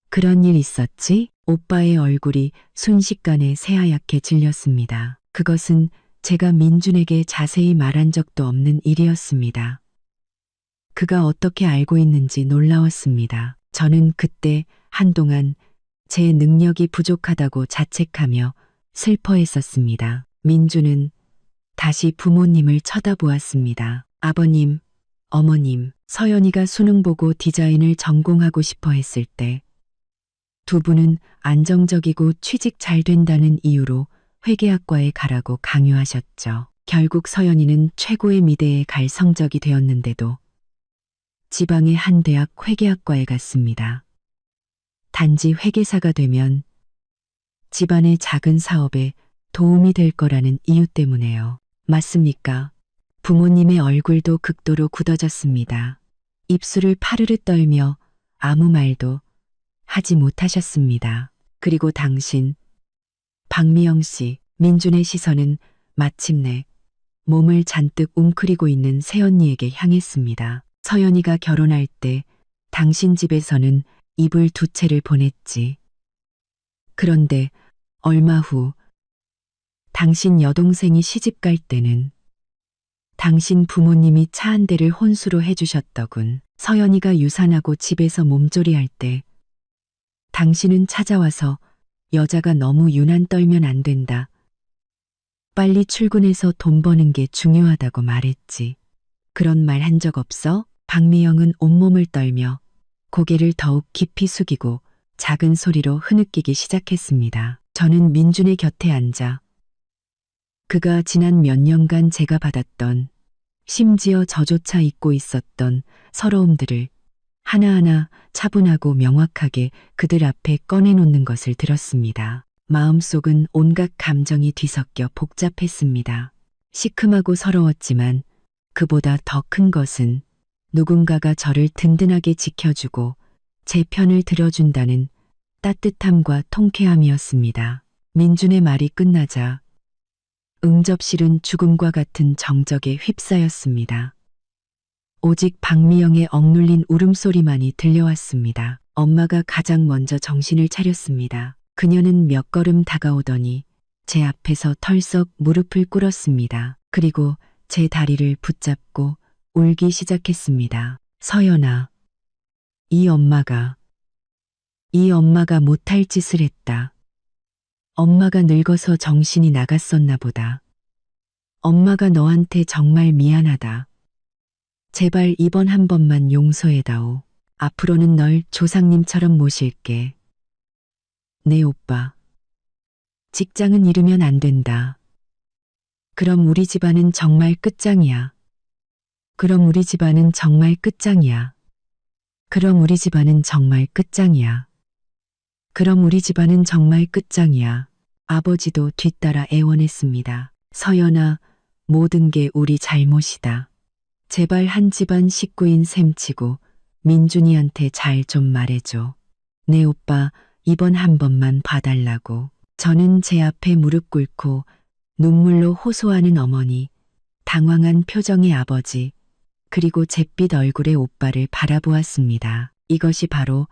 그런 일 있었지? 오빠의 얼굴이 순식간에 새하얗게 질렸습니다. 그것은 제가 민준에게 자세히 말한 적도 없는 일이었습니다. 그가 어떻게 알고 있는지 놀라웠습니다. 저는 그때 한동안 제 능력이 부족하다고 자책하며 슬퍼했었습니다. 민주는 다시 부모님을 쳐다보았습니다. 아버님, 어머님, 서연이가 수능 보고 디자인을 전공하고 싶어 했을 때 두 분은 안정적이고 취직 잘 된다는 이유로 회계학과에 가라고 강요하셨죠. 결국 서연이는 최고의 미대에 갈 성적이 되었는데도 지방의 한 대학 회계학과에 갔습니다. 단지 회계사가 되면 집안의 작은 사업에 도움이 될 거라는 이유 때문에요. 맞습니까? 부모님의 얼굴도 극도로 굳어졌습니다. 입술을 파르르 떨며 아무 말도 하지 못하셨습니다. 그리고 당신, 박미영 씨, 민준의 시선은 마침내 몸을 잔뜩 웅크리고 있는 새언니에게 향했습니다. 서연이가 결혼할 때 당신 집에서는 이불 두 채를 보냈지. 그런데 얼마 후 당신 여동생이 시집 갈 때는 당신 부모님이 차 한 대를 혼수로 해주셨더군. 서연이가 유산하고 집에서 몸조리할 때 당신은 찾아와서 여자가 너무 유난 떨면 안 된다. 빨리 출근해서 돈 버는 게 중요하다고 말했지. 그런 말 한 적 없어? 박미영은 온몸을 떨며 고개를 더욱 깊이 숙이고 작은 소리로 흐느끼기 시작했습니다. 저는 민준의 곁에 앉아 그가 지난 몇 년간 제가 받았던, 심지어 저조차 잊고 있었던 서러움들을 하나하나 차분하고 명확하게 그들 앞에 꺼내놓는 것을 들었습니다. 마음속은 온갖 감정이 뒤섞여 복잡했습니다. 시큼하고 서러웠지만 그보다 더 큰 것은 누군가가 저를 든든하게 지켜주고 제 편을 들어준다는 따뜻함과 통쾌함이었습니다. 민준의 말이 끝나자 응접실은 죽음과 같은 정적에 휩싸였습니다. 오직 박미영의 억눌린 울음소리만이 들려왔습니다. 엄마가 가장 먼저 정신을 차렸습니다. 그녀는 몇 걸음 다가오더니 제 앞에서 털썩 무릎을 꿇었습니다. 그리고 제 다리를 붙잡고 울기 시작했습니다. 서연아, 이 엄마가 못할 짓을 했다. 엄마가 늙어서 정신이 나갔었나 보다. 엄마가 너한테 정말 미안하다. 제발 이번 한 번만 용서해다오. 앞으로는 널 조상님처럼 모실게. 네 오빠. 직장은 잃으면 안 된다. 그럼 우리 집안은 정말 끝장이야. 그럼 우리 집안은 정말 끝장이야. 그럼 우리 집안은 정말 끝장이야. 그럼 우리 집안은 정말 끝장이야. 아버지도 뒤따라 애원했습니다. 서연아, 모든 게 우리 잘못이다. 제발 한 집안 식구인 셈치고 민준이한테 잘 좀 말해줘. 네 오빠, 이번 한 번만 봐달라고. 저는 제 앞에 무릎 꿇고 눈물로 호소하는 어머니, 당황한 표정의 아버지, 그리고 잿빛 얼굴의 오빠를 바라보았습니다. 이것이 바로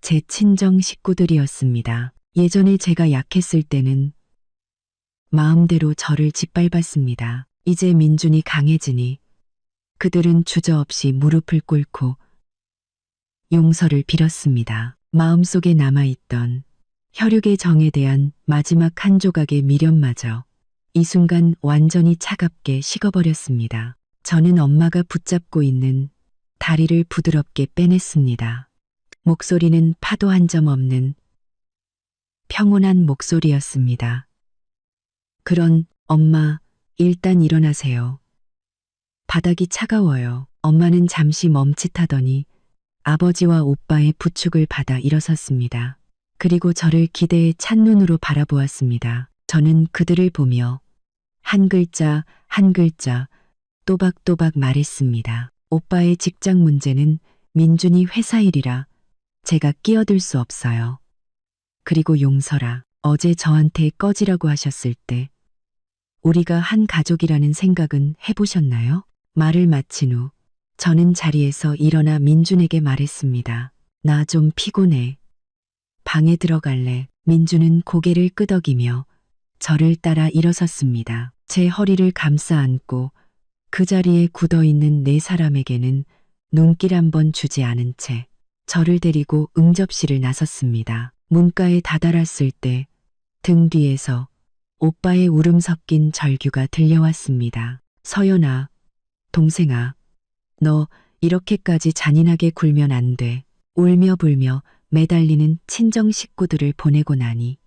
제 친정 식구들이었습니다. 예전에 제가 약했을 때는 마음대로 저를 짓밟았습니다. 이제 민준이 강해지니 그들은 주저없이 무릎을 꿇고 용서를 빌었습니다. 마음속에 남아있던 혈육의 정에 대한 마지막 한 조각의 미련마저 이 순간 완전히 차갑게 식어버렸습니다. 저는 엄마가 붙잡고 있는 다리를 부드럽게 빼냈습니다. 목소리는 파도 한 점 없는 평온한 목소리였습니다. 그런 엄마, 일단 일어나세요. 바닥이 차가워요. 엄마는 잠시 멈칫하더니 아버지와 오빠의 부축을 받아 일어섰습니다. 그리고 저를 기대에 찬 눈으로 바라보았습니다. 저는 그들을 보며 한 글자 한 글자 또박또박 말했습니다. 오빠의 직장 문제는 민준이 회사 일이라 제가 끼어들 수 없어요. 그리고 용서라. 어제 저한테 꺼지라고 하셨을 때 우리가 한 가족이라는 생각은 해보셨나요? 말을 마친 후 저는 자리에서 일어나 민준에게 말했습니다. 나 좀 피곤해. 방에 들어갈래. 민준은 고개를 끄덕이며 저를 따라 일어섰습니다. 제 허리를 감싸 안고 그 자리에 굳어있는 네 사람에게는 눈길 한 번 주지 않은 채 저를 데리고 응접실을 나섰습니다. 문가에 다다랐을 때 등 뒤에서 오빠의 울음 섞인 절규가 들려왔습니다. 서연아, 동생아, 너 이렇게까지 잔인하게 굴면 안 돼. 울며 불며 매달리는 친정 식구들을 보내고 나니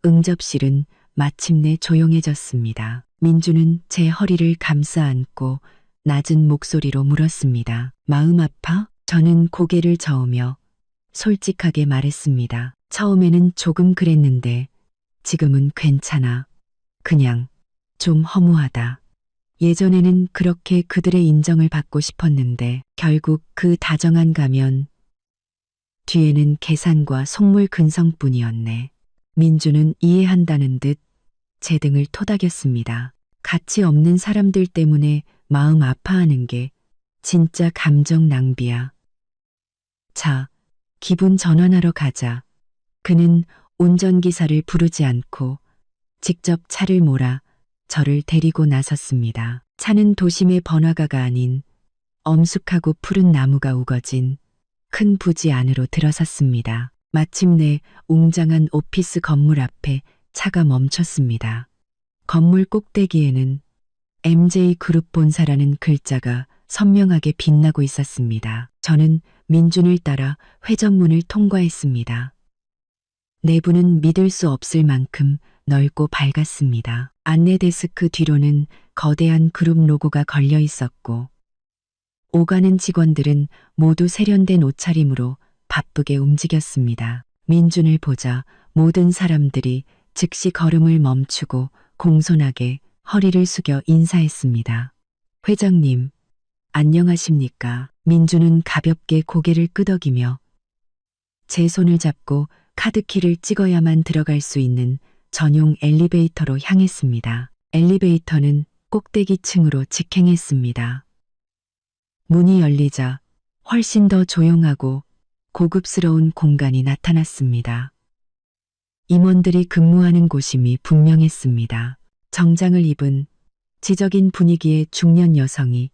응접실은 마침내 조용해졌습니다. 민주는 제 허리를 감싸 안고 낮은 목소리로 물었습니다. 마음 아파? 저는 고개를 저으며 솔직하게 말했습니다. 처음에는 조금 그랬는데 지금은 괜찮아. 그냥 좀 허무하다. 예전에는 그렇게 그들의 인정을 받고 싶었는데 결국 그 다정한 가면 뒤에는 계산과 속물 근성뿐이었네. 민주는 이해한다는 듯 제 등을 토닥였습니다. 가치 없는 사람들 때문에 마음 아파하는 게 진짜 감정 낭비야. 자, 기분 전환하러 가자. 그는 운전기사를 부르지 않고 직접 차를 몰아 저를 데리고 나섰습니다. 차는 도심의 번화가가 아닌 엄숙하고 푸른 나무가 우거진 큰 부지 안으로 들어섰습니다. 마침내 웅장한 오피스 건물 앞에 차가 멈췄습니다. 건물 꼭대기에는 MJ그룹 본사라는 글자가 선명하게 빛나고 있었습니다. 저는 민준을 따라 회전문을 통과했습니다. 내부는 믿을 수 없을 만큼 넓고 밝았습니다. 안내 데스크 뒤로는 거대한 그룹 로고가 걸려 있었고 오가는 직원들은 모두 세련된 옷차림으로 바쁘게 움직였습니다. 민준을 보자 모든 사람들이 즉시 걸음을 멈추고 공손하게 허리를 숙여 인사했습니다. 회장님, 안녕하십니까? 민준은 가볍게 고개를 끄덕이며 제 손을 잡고 카드키를 찍어야만 들어갈 수 있는 전용 엘리베이터로 향했습니다. 엘리베이터는 꼭대기 층으로 직행했습니다. 문이 열리자 훨씬 더 조용하고 고급스러운 공간이 나타났습니다. 임원들이 근무하는 곳임이 분명했습니다. 정장을 입은 지적인 분위기의 중년 여성이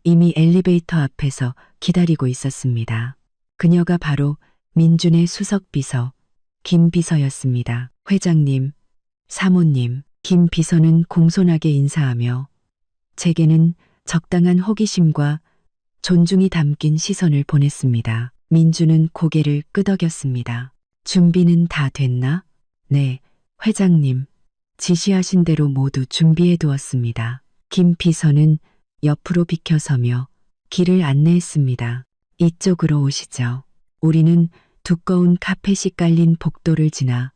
이미 엘리베이터 앞에서 기다리고 있었습니다. 그녀가 바로 민준의 수석 비서 김 비서였습니다. 회장님, 사모님, 김 비서는 공손하게 인사하며 제게는 적당한 호기심과 존중이 담긴 시선을 보냈습니다. 민준은 고개를 끄덕였습니다. 준비는 다 됐나? 네, 회장님. 지시하신 대로 모두 준비해 두었습니다. 김 비서는 옆으로 비켜서며 길을 안내했습니다. 이쪽으로 오시죠. 우리는 두꺼운 카펫이 깔린 복도를 지나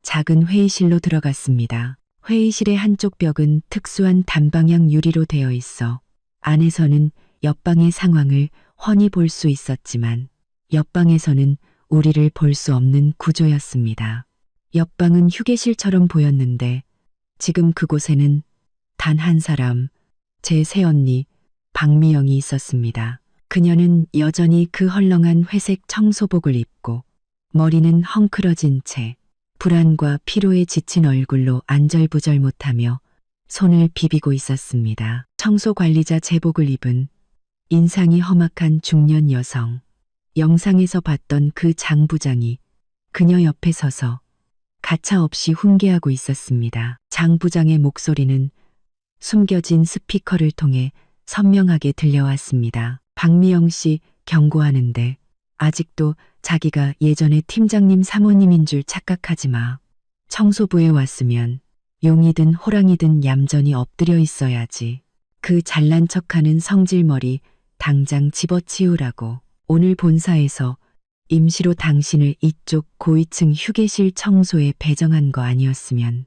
작은 회의실로 들어갔습니다. 회의실의 한쪽 벽은 특수한 단방향 유리로 되어 있어 안에서는 옆방의 상황을 훤히 볼 수 있었지만 옆방에서는 우리를 볼 수 없는 구조였습니다. 옆방은 휴게실처럼 보였는데 지금 그곳에는 단 한 사람, 제 새언니 박미영이 있었습니다. 그녀는 여전히 그 헐렁한 회색 청소복을 입고 머리는 헝클어진 채 불안과 피로에 지친 얼굴로 안절부절 못하며 손을 비비고 있었습니다. 청소관리자 제복을 입은 인상이 험악한 중년 여성. 영상에서 봤던 그 장 부장이 그녀 옆에 서서 가차없이 훈계하고 있었습니다. 장 부장의 목소리는 숨겨진 스피커를 통해 선명하게 들려왔습니다. 박미영 씨 경고하는데 아직도 자기가 예전에 팀장님 사모님인 줄 착각하지 마. 청소부에 왔으면 용이든 호랑이든 얌전히 엎드려 있어야지. 그 잘난 척하는 성질머리 당장 집어치우라고. 오늘 본사에서 임시로 당신을 이쪽 고위층 휴게실 청소에 배정한 거 아니었으면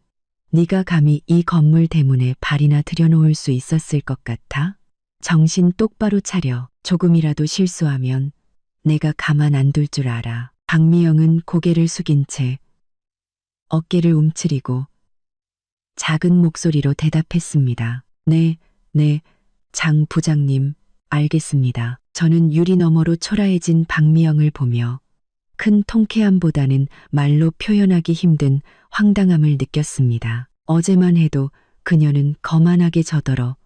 네가 감히 이 건물 대문에 발이나 들여놓을 수 있었을 것 같아? 정신 똑바로 차려. 조금이라도 실수하면 내가 가만 안 둘 줄 알아. 박미영은 고개를 숙인 채 어깨를 움츠리고 작은 목소리로 대답했습니다. 네, 장 부장님, 알겠습니다. 저는 유리 너머로 초라해진 박미영을 보며 큰 통쾌함보다는 말로 표현하기 힘든 황당함을 느꼈습니다. 어제만 해도 그녀는 거만하게 저더러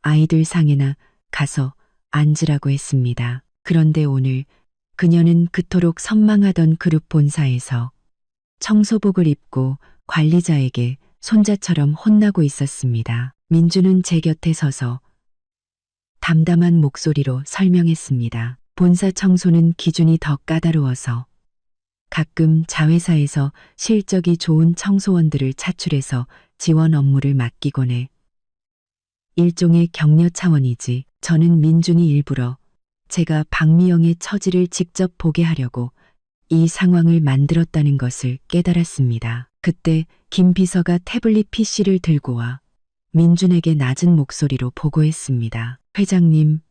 아이들 상에나 가서 앉으라고 했습니다. 그런데 오늘 그녀는 그토록 선망하던 그룹 본사에서 청소복을 입고 관리자에게 손자처럼 혼나고 있었습니다. 민주는 제 곁에 서서 담담한 목소리로 설명했습니다. 본사 청소는 기준이 더 까다로워서 가끔 자회사에서 실적이 좋은 청소원들을 차출해서 지원 업무를 맡기곤 해. 일종의 격려 차원이지. 저는 민준이 일부러 제가 박미영의 처지를 직접 보게 하려고 이 상황을 만들었다는 것을 깨달았습니다. 그때 김 비서가 태블릿 PC를 들고 와 민준에게 낮은 목소리로 보고했습니다. 회장님,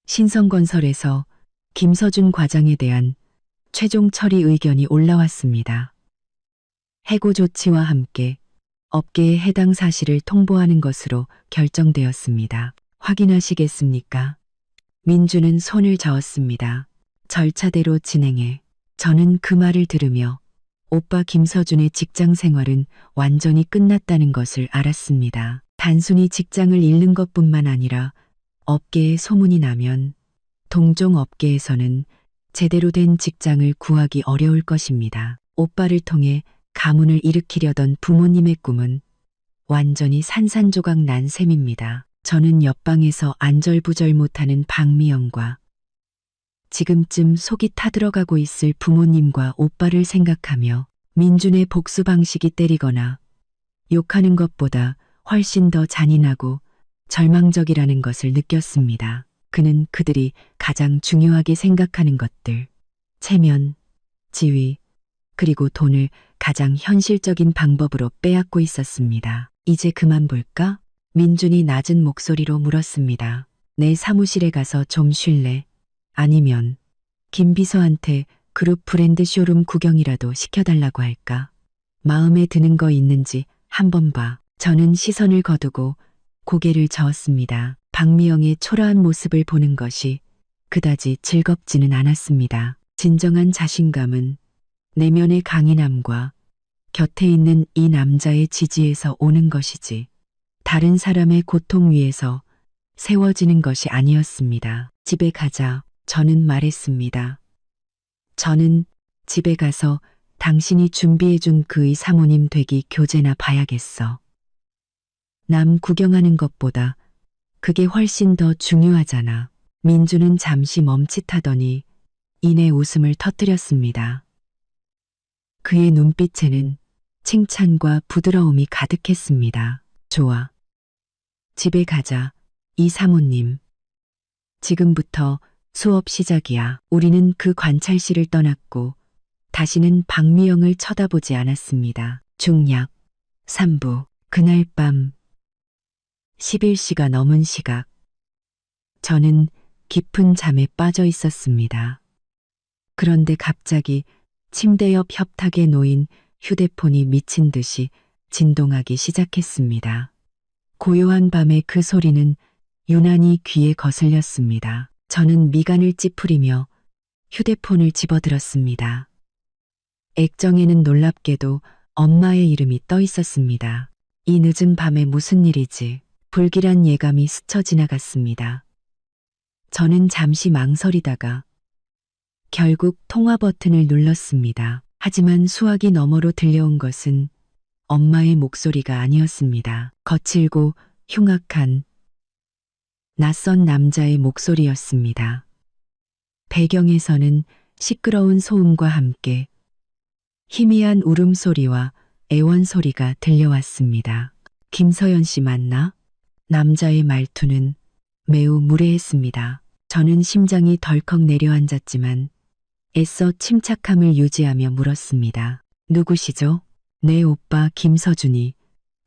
신성건설에서 김서준 과장에 대한 최종 처리 의견이 올라왔습니다. 해고 조치와 함께 업계에 해당 사실을 통보하는 것으로 결정되었습니다. 확인하시겠습니까? 민주는 손을 저었습니다. 절차대로 진행해. 저는 그 말을 들으며 오빠 김서준의 직장 생활은 완전히 끝났다는 것을 알았습니다. 단순히 직장을 잃는 것뿐만 아니라 업계에 소문이 나면 동종 업계에서는 제대로 된 직장을 구하기 어려울 것입니다. 오빠를 통해 가문을 일으키려던 부모님의 꿈은 완전히 산산조각 난 셈입니다. 저는 옆방에서 안절부절 못하는 박미영과 지금쯤 속이 타들어가고 있을 부모님과 오빠를 생각하며 민준의 복수 방식이 때리거나 욕하는 것보다 훨씬 더 잔인하고 절망적이라는 것을 느꼈습니다. 그는 그들이 가장 중요하게 생각하는 것들, 체면, 지위, 그리고 돈을 가장 현실적인 방법으로 빼앗고 있었습니다. 이제 그만 볼까? 민준이 낮은 목소리로 물었습니다. 내 사무실에 가서 좀 쉴래? 아니면 김 비서한테 그룹 브랜드 쇼룸 구경이라도 시켜달라고 할까? 마음에 드는 거 있는지 한번 봐. 저는 시선을 거두고 고개를 저었습니다. 박미영의 초라한 모습을 보는 것이 그다지 즐겁지는 않았습니다. 진정한 자신감은 내면의 강인함과 곁에 있는 이 남자의 지지에서 오는 것이지 다른 사람의 고통 위에서 세워지는 것이 아니었습니다. 집에 가자. 저는 말했습니다. 저는 집에 가서 당신이 준비해준 그의 사모님 되기 교재나 봐야겠어. 남 구경하는 것보다 그게 훨씬 더 중요하잖아. 민주는 잠시 멈칫하더니 이내 웃음을 터뜨렸습니다. 그의 눈빛에는 칭찬과 부드러움이 가득했습니다. 좋아. 집에 가자. 이 사모님. 지금부터 수업 시작이야. 우리는 그 관찰실을 떠났고 다시는 박미영을 쳐다보지 않았습니다. 중략 3부. 그날 밤 11시가 넘은 시각. 저는 깊은 잠에 빠져 있었습니다. 그런데 갑자기 침대 옆 협탁에 놓인 휴대폰이 미친 듯이 진동하기 시작했습니다. 고요한 밤의 그 소리는 유난히 귀에 거슬렸습니다. 저는 미간을 찌푸리며 휴대폰을 집어들었습니다. 액정에는 놀랍게도 엄마의 이름이 떠 있었습니다. 이 늦은 밤에 무슨 일이지? 불길한 예감이 스쳐 지나갔습니다. 저는 잠시 망설이다가 결국 통화 버튼을 눌렀습니다. 하지만 수화기 너머로 들려온 것은 엄마의 목소리가 아니었습니다. 거칠고 흉악한 낯선 남자의 목소리였습니다. 배경에서는 시끄러운 소음과 함께 희미한 울음소리와 애원소리가 들려왔습니다. 김서연 씨 맞나? 남자의 말투는 매우 무례했습니다. 저는 심장이 덜컥 내려앉았지만 애써 침착함을 유지하며 물었습니다. 누구시죠? 내 오빠 김서준이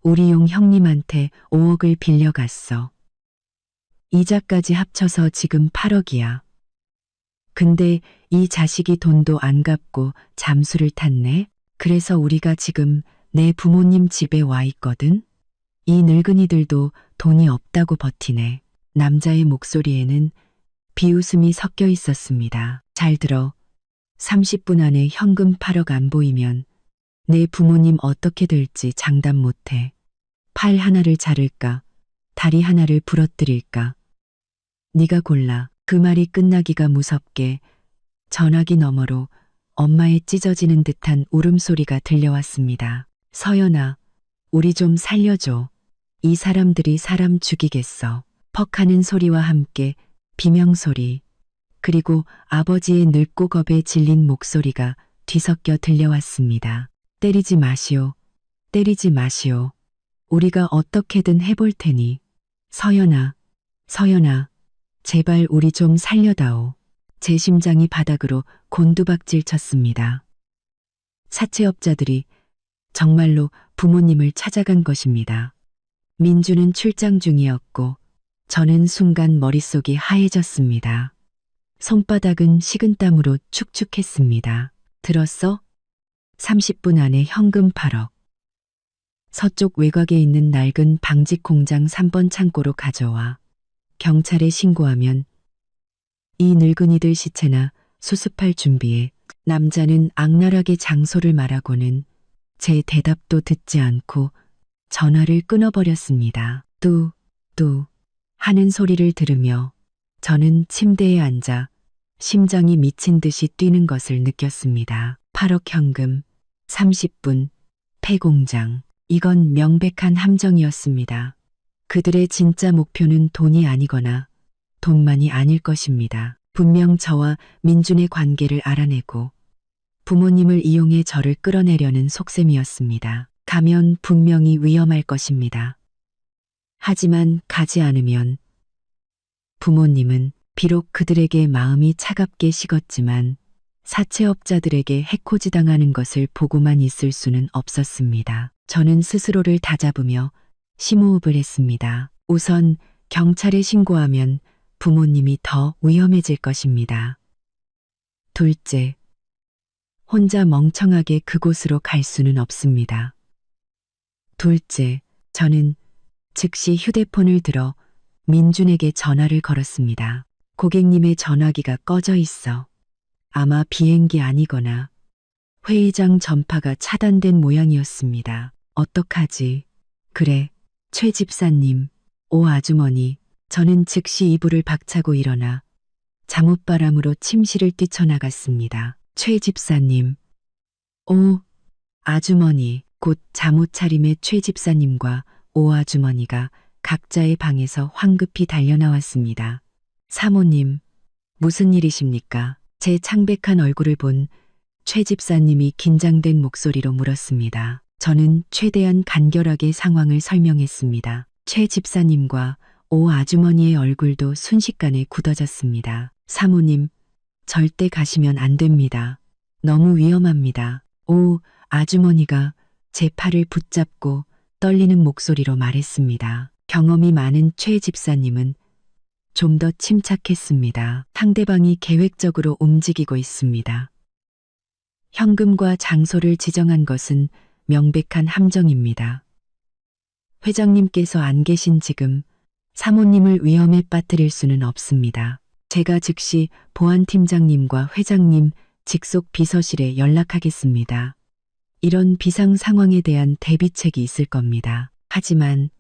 우리 용 형님한테 5억을 빌려갔어. 이자까지 합쳐서 지금 8억이야. 근데 이 자식이 돈도 안 갚고 잠수를 탔네. 그래서 우리가 지금 내 부모님 집에 와 있거든. 이 늙은이들도 돈이 없다고 버티네. 남자의 목소리에는 비웃음이 섞여 있었습니다. 잘 들어. 30분 안에 현금 8억 안 보이면 내 부모님 어떻게 될지 장담 못해. 팔 하나를 자를까? 다리 하나를 부러뜨릴까? 네가 골라. 그 말이 끝나기가 무섭게 전화기 너머로 엄마의 찢어지는 듯한 울음소리가 들려왔습니다. 서연아, 우리 좀 살려줘. 이 사람들이 사람 죽이겠어. 퍽하는 소리와 함께 비명소리, 그리고 아버지의 늙고 겁에 질린 목소리가 뒤섞여 들려왔습니다. 때리지 마시오. 때리지 마시오. 우리가 어떻게든 해볼 테니. 서연아, 서연아, 제발 우리 좀 살려다오. 제 심장이 바닥으로 곤두박질 쳤습니다. 사채업자들이 정말로 부모님을 찾아간 것입니다. 민주는 출장 중이었고 저는 순간 머릿속이 하얘졌습니다. 손바닥은 식은땀으로 축축했습니다. 들었어? 30분 안에 현금 8억. 서쪽 외곽에 있는 낡은 방직 공장 3번 창고로 가져와. 경찰에 신고하면 이 늙은이들 시체나 수습할 준비에. 남자는 악랄하게 장소를 말하고는 제 대답도 듣지 않고 전화를 끊어버렸습니다. 뚜 하는 소리를 들으며 저는 침대에 앉아 심장이 미친 듯이 뛰는 것을 느꼈습니다. 8억 현금, 30분, 폐공장. 이건 명백한 함정이었습니다. 그들의 진짜 목표는 돈이 아니거나 돈만이 아닐 것입니다. 분명 저와 민준의 관계를 알아내고 부모님을 이용해 저를 끌어내려는 속셈이었습니다. 가면 분명히 위험할 것입니다. 하지만 가지 않으면 부모님은 비록 그들에게 마음이 차갑게 식었지만 사채업자들에게 해코지당하는 것을 보고만 있을 수는 없었습니다. 저는 스스로를 다잡으며 심호흡을 했습니다. 우선 경찰에 신고하면 부모님이 더 위험해질 것입니다. 둘째, 혼자 멍청하게 그곳으로 갈 수는 없습니다. 둘째, 저는 즉시 휴대폰을 들어 민준에게 전화를 걸었습니다. 고객님의 전화기가 꺼져 있어. 아마 비행기 아니거나 회의장 전파가 차단된 모양이었습니다. 어떡하지? 그래, 최 집사님, 오 아주머니. 저는 즉시 이불을 박차고 일어나 잠옷바람으로 침실을 뛰쳐나갔습니다. 최 집사님, 오 아주머니. 곧 잠옷 차림의 최 집사님과 오 아주머니가 각자의 방에서 황급히 달려나왔습니다. 사모님, 무슨 일이십니까? 제 창백한 얼굴을 본 최 집사님이 긴장된 목소리로 물었습니다. 저는 최대한 간결하게 상황을 설명했습니다. 최 집사님과 오 아주머니의 얼굴도 순식간에 굳어졌습니다. 사모님, 절대 가시면 안 됩니다. 너무 위험합니다. 오 아주머니가 제 팔을 붙잡고 떨리는 목소리로 말했습니다. 경험이 많은 최 집사님은 좀 더 침착했습니다. 상대방이 계획적으로 움직이고 있습니다. 현금과 장소를 지정한 것은 명백한 함정입니다. 회장님께서 안 계신 지금 사모님을 위험에 빠뜨릴 수는 없습니다. 제가 즉시 보안팀장님과 회장님 직속 비서실에 연락하겠습니다. 이런 비상 상황에 대한 대비책이 있을 겁니다. 하지만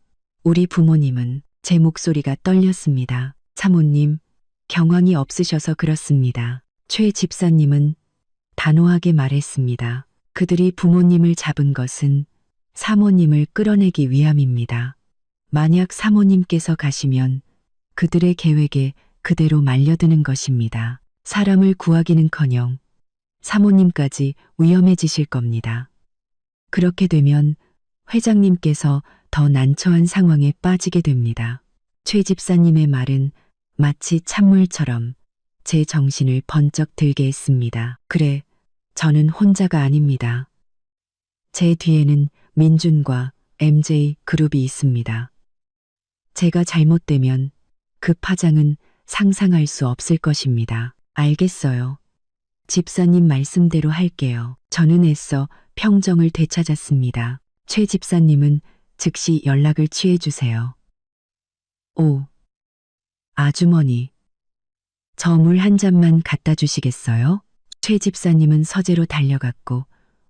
우리 부모님은 제 목소리가 떨렸습니다. 사모님, 경황이 없으셔서 그렇습니다. 최 집사님은 단호하게 말했습니다. 그들이 부모님을 잡은 것은 사모님을 끌어내기 위함입니다. 만약 사모님께서 가시면 그들의 계획에 그대로 말려드는 것입니다. 사람을 구하기는커녕 사모님까지 위험해지실 겁니다. 그렇게 되면 회장님께서 더 난처한 상황에 빠지게 됩니다. 최 집사님의 말은 마치 찬물처럼 제 정신을 번쩍 들게 했습니다. 그래, 저는 혼자가 아닙니다. 제 뒤에는 민준과 MJ 그룹이 있습니다. 제가 잘못되면 그 파장은 상상할 수 없을 것입니다. 알겠어요. 집사님 말씀대로 할게요. 저는 애써 평정을 되찾았습니다. 최 집사님은 즉시 연락을 취해주세요. 오, 아주머니. 저 물 한 잔만 갖다 주시겠어요? 최 집사님은 서재로 달려갔고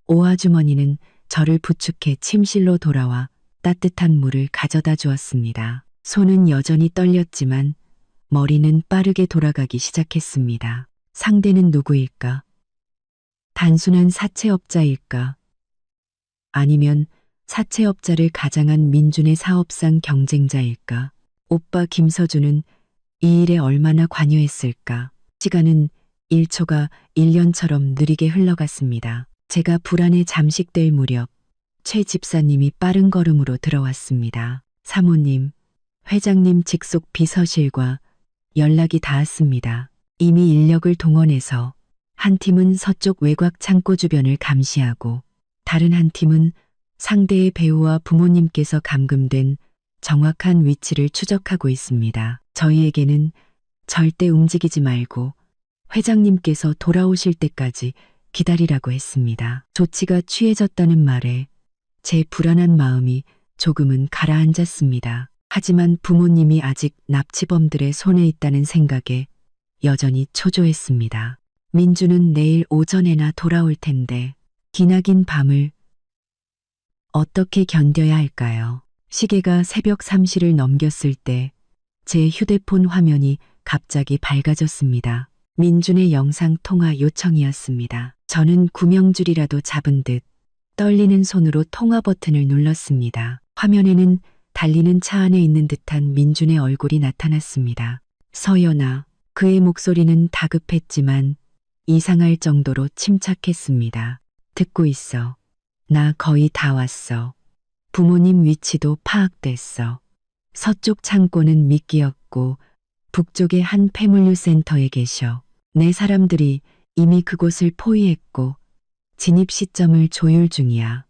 오 아주머니는 저를 부축해 침실로 돌아와 따뜻한 물을 가져다 주었습니다. 손은 여전히 떨렸지만 머리는 빠르게 돌아가기 시작했습니다. 상대는 누구일까? 단순한 사채업자일까? 아니면 사채업자를 가장한 민준의 사업상 경쟁자일까? 오빠 김서준은 이 일에 얼마나 관여했을까? 시간은 1초가 1년처럼 느리게 흘러갔습니다. 제가 불안에 잠식될 무렵 최 집사님이 빠른 걸음으로 들어왔습니다. 사모님, 회장님 직속 비서실과 연락이 닿았습니다. 이미 인력을 동원해서 한 팀은 서쪽 외곽 창고 주변을 감시하고 다른 한 팀은 상대의 배우와 부모님께서 감금된 정확한 위치를 추적하고 있습니다. 저희에게는 절대 움직이지 말고 회장님께서 돌아오실 때까지 기다리라고 했습니다. 조치가 취해졌다는 말에 제 불안한 마음이 조금은 가라앉았습니다. 하지만 부모님이 아직 납치범들의 손에 있다는 생각에 여전히 초조했습니다. 민주는 내일 오전에나 돌아올 텐데 기나긴 밤을 어떻게 견뎌야 할까요? 시계가 새벽 3시를 넘겼을 때 제 휴대폰 화면이 갑자기 밝아졌습니다. 민준의 영상 통화 요청이었습니다. 저는 구명줄이라도 잡은 듯 떨리는 손으로 통화 버튼을 눌렀습니다. 화면에는 달리는 차 안에 있는 듯한 민준의 얼굴이 나타났습니다. 서연아, 그의 목소리는 다급했지만 이상할 정도로 침착했습니다. 듣고 있어. 나 거의 다 왔어. 부모님 위치도 파악됐어. 서쪽 창고는 미끼였고 북쪽의 한 폐물류 센터에 계셔. 내 사람들이 이미 그곳을 포위했고 진입 시점을 조율 중이야.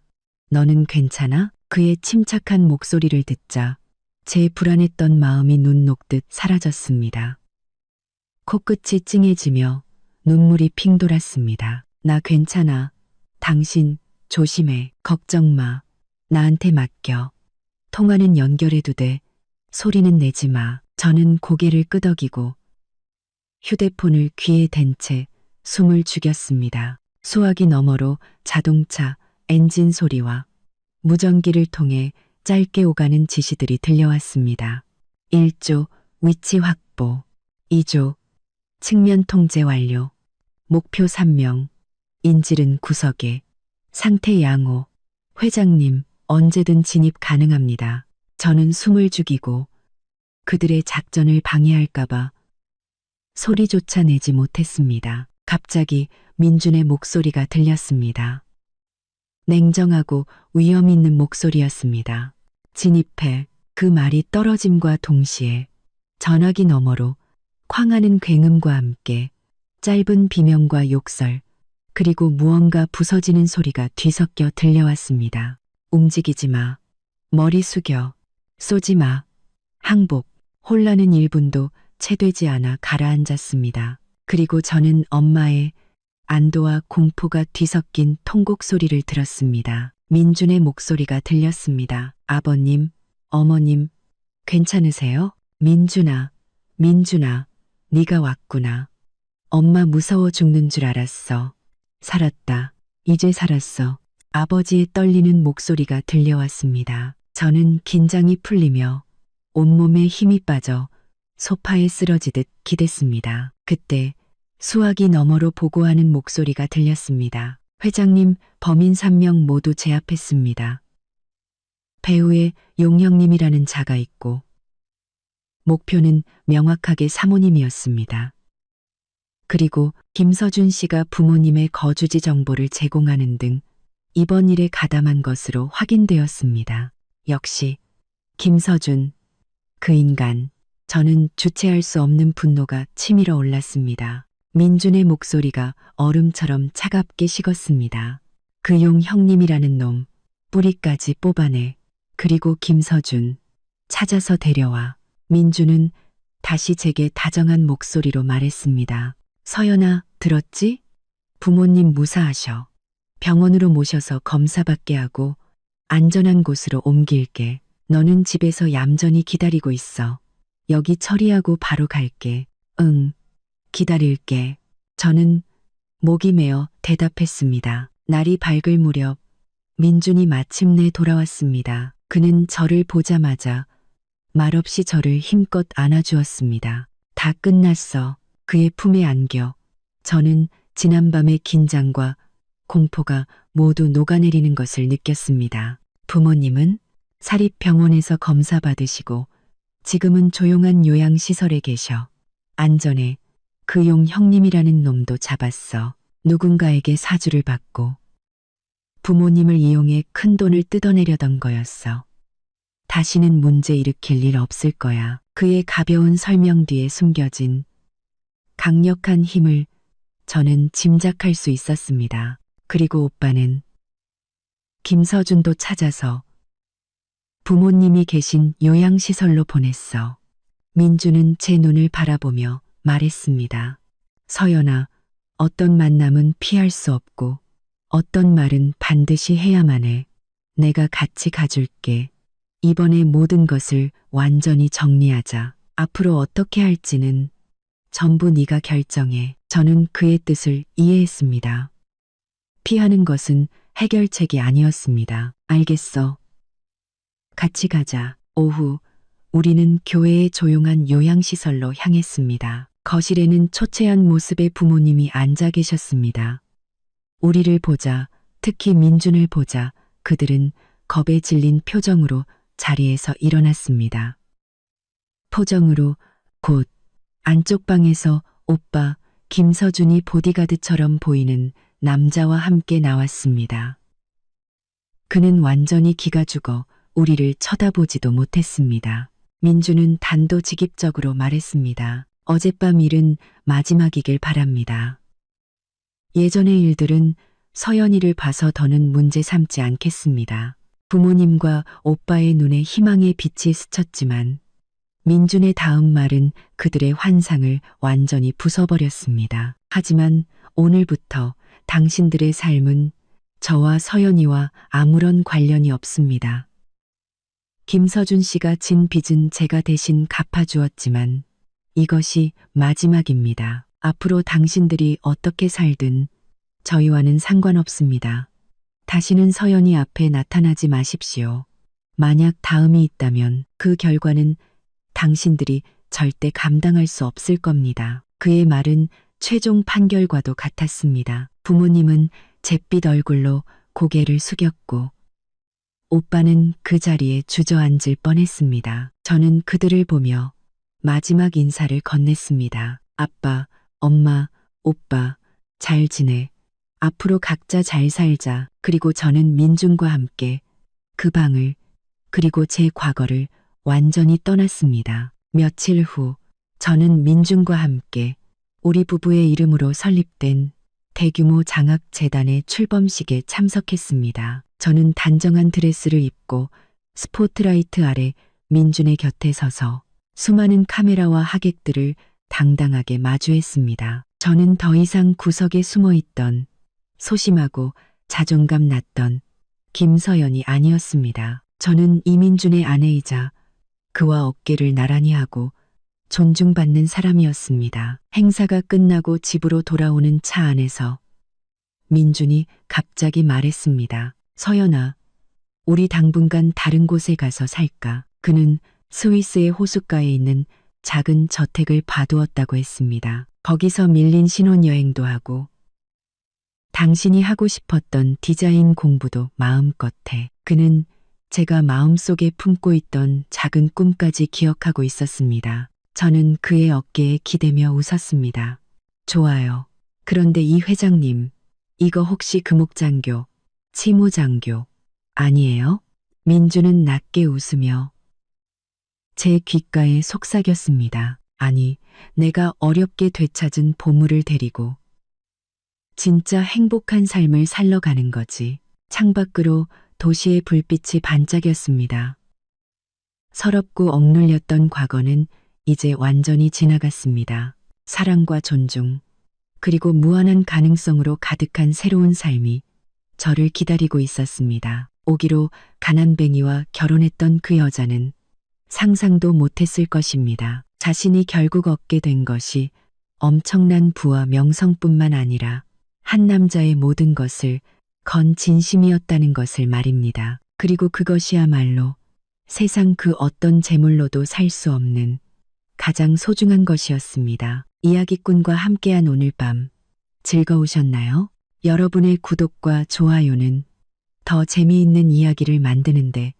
너는 괜찮아? 그의 침착한 목소리를 듣자 제 불안했던 마음이 눈 녹듯 사라졌습니다. 코끝이 찡해지며 눈물이 핑 돌았습니다. 나 괜찮아. 당신 조심해. 걱정 마. 나한테 맡겨. 통화는 연결해도 돼. 소리는 내지 마. 저는 고개를 끄덕이고 휴대폰을 귀에 댄 채 숨을 죽였습니다. 수화기 너머로 자동차 엔진 소리와 무전기를 통해 짧게 오가는 지시들이 들려왔습니다. 1조 위치 확보, 2조 측면 통제 완료, 목표 3명, 인질은 구석에, 상태 양호, 회장님 언제든 진입 가능합니다. 저는 숨을 죽이고 그들의 작전을 방해할까봐 소리조차 내지 못했습니다. 갑자기 민준의 목소리가 들렸습니다. 냉정하고 위험 있는 목소리였습니다. 진입해. 그 말이 떨어짐과 동시에 전화기 너머로 쾅하는 굉음과 함께 짧은 비명과 욕설 그리고 무언가 부서지는 소리가 뒤섞여 들려왔습니다. 움직이지 마. 머리 숙여. 쏘지 마. 항복. 혼란은 1분도 채 되지 않아 가라앉았습니다. 그리고 저는 엄마의 안도와 공포가 뒤섞인 통곡 소리를 들었습니다. 민준의 목소리가 들렸습니다. 아버님, 어머님, 괜찮으세요? 민준아, 민준아, 네가 왔구나. 엄마 무서워 죽는 줄 알았어. 살았다. 이제 살았어. 아버지의 떨리는 목소리가 들려왔습니다. 저는 긴장이 풀리며 온몸에 힘이 빠져 소파에 쓰러지듯 기댔습니다. 그때 수화기 너머로 보고하는 목소리가 들렸습니다. 회장님, 범인 3명 모두 제압했습니다. 배우의 용영님이라는 자가 있고 목표는 명확하게 사모님이었습니다. 그리고 김서준 씨가 부모님의 거주지 정보를 제공하는 등 이번 일에 가담한 것으로 확인되었습니다. 역시 김서준, 그 인간. 저는 주체할 수 없는 분노가 치밀어 올랐습니다. 민준의 목소리가 얼음처럼 차갑게 식었습니다. 그 용 형님이라는 놈, 뿌리까지 뽑아내. 그리고 김서준, 찾아서 데려와. 민준은 다시 제게 다정한 목소리로 말했습니다. 서연아, 들었지? 부모님 무사하셔. 병원으로 모셔서 검사받게 하고 안전한 곳으로 옮길게. 너는 집에서 얌전히 기다리고 있어. 여기 처리하고 바로 갈게. 응, 기다릴게. 저는 목이 메어 대답했습니다. 날이 밝을 무렵 민준이 마침내 돌아왔습니다. 그는 저를 보자마자 말없이 저를 힘껏 안아주었습니다. 다 끝났어. 그의 품에 안겨 저는 지난밤의 긴장과 공포가 모두 녹아내리는 것을 느꼈습니다. 부모님은 사립병원에서 검사받으시고 지금은 조용한 요양시설에 계셔. 안전해. 그 용 형님이라는 놈도 잡았어. 누군가에게 사주를 받고 부모님을 이용해 큰 돈을 뜯어내려던 거였어. 다시는 문제 일으킬 일 없을 거야. 그의 가벼운 설명 뒤에 숨겨진 강력한 힘을 저는 짐작할 수 있었습니다. 그리고 오빠는 김서준도 찾아서 부모님이 계신 요양시설로 보냈어. 민주는 제 눈을 바라보며 말했습니다. 서연아, 어떤 만남은 피할 수 없고 어떤 말은 반드시 해야만 해. 내가 같이 가줄게. 이번에 모든 것을 완전히 정리하자. 앞으로 어떻게 할지는 전부 네가 결정해. 저는 그의 뜻을 이해했습니다. 피하는 것은 해결책이 아니었습니다. 알겠어. 같이 가자. 오후 우리는 교회의 조용한 요양시설로 향했습니다. 거실에는 초췌한 모습의 부모님이 앉아 계셨습니다. 우리를 보자 특히 민준을 보자 그들은 겁에 질린 표정으로 자리에서 일어났습니다. 포정으로 곧 안쪽 방에서 오빠 김서준이 보디가드처럼 보이는 남자와 함께 나왔습니다. 그는 완전히 기가 죽어 우리를 쳐다보지도 못했습니다. 민주는 단도직입적으로 말했습니다. 어젯밤 일은 마지막이길 바랍니다. 예전의 일들은 서연이를 봐서 더는 문제 삼지 않겠습니다. 부모님과 오빠의 눈에 희망의 빛이 스쳤지만 민준의 다음 말은 그들의 환상을 완전히 부숴버렸습니다. 하지만 오늘부터 당신들의 삶은 저와 서연이와 아무런 관련이 없습니다. 김서준 씨가 진 빚은 제가 대신 갚아주었지만 이것이 마지막입니다. 앞으로 당신들이 어떻게 살든 저희와는 상관없습니다. 다시는 서연이 앞에 나타나지 마십시오. 만약 다음이 있다면 그 결과는 당신들이 절대 감당할 수 없을 겁니다. 그의 말은 최종 판결과도 같았습니다. 부모님은 잿빛 얼굴로 고개를 숙였고 오빠는 그 자리에 주저앉을 뻔했습니다. 저는 그들을 보며 마지막 인사를 건넸습니다. 아빠, 엄마, 오빠, 잘 지내. 앞으로 각자 잘 살자. 그리고 저는 민준과 함께 그 방을 그리고 제 과거를 완전히 떠났습니다. 며칠 후 저는 민준과 함께 우리 부부의 이름으로 설립된 대규모 장학재단의 출범식에 참석했습니다. 저는 단정한 드레스를 입고 스포트라이트 아래 민준의 곁에 서서 수많은 카메라와 하객들을 당당하게 마주했습니다. 저는 더 이상 구석에 숨어있던 소심하고 자존감 났던 김서연이 아니었습니다. 저는 이민준의 아내이자 그와 어깨를 나란히 하고 존중받는 사람이었습니다. 행사가 끝나고 집으로 돌아오는 차 안에서 민준이 갑자기 말했습니다. 서연아, 우리 당분간 다른 곳에 가서 살까? 그는 스위스의 호숫가에 있는 작은 저택을 봐두었다고 했습니다. 거기서 밀린 신혼여행도 하고 당신이 하고 싶었던 디자인 공부도 마음껏 해. 그는 제가 마음속에 품고 있던 작은 꿈까지 기억하고 있었습니다. 저는 그의 어깨에 기대며 웃었습니다. 좋아요. 그런데 이 회장님, 이거 혹시 금옥장교, 치모장교 아니에요? 민주는 낮게 웃으며 제 귓가에 속삭였습니다. 아니, 내가 어렵게 되찾은 보물을 데리고 진짜 행복한 삶을 살러 가는 거지. 창밖으로 도시의 불빛이 반짝였습니다. 서럽고 억눌렸던 과거는 이제 완전히 지나갔습니다. 사랑과 존중, 그리고 무한한 가능성으로 가득한 새로운 삶이 저를 기다리고 있었습니다. 오기로 가난뱅이와 결혼했던 그 여자는 상상도 못했을 것입니다. 자신이 결국 얻게 된 것이 엄청난 부와 명성뿐만 아니라 한 남자의 모든 것을 건 진심이었다는 것을 말입니다. 그리고 그것이야말로 세상 그 어떤 재물로도 살 수 없는 가장 소중한 것이었습니다. 이야기꾼과 함께한 오늘 밤 즐거우셨나요? 여러분의 구독과 좋아요는 더 재미있는 이야기를 만드는데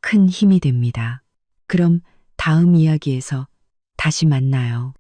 큰 힘이 됩니다. 그럼 다음 이야기에서 다시 만나요.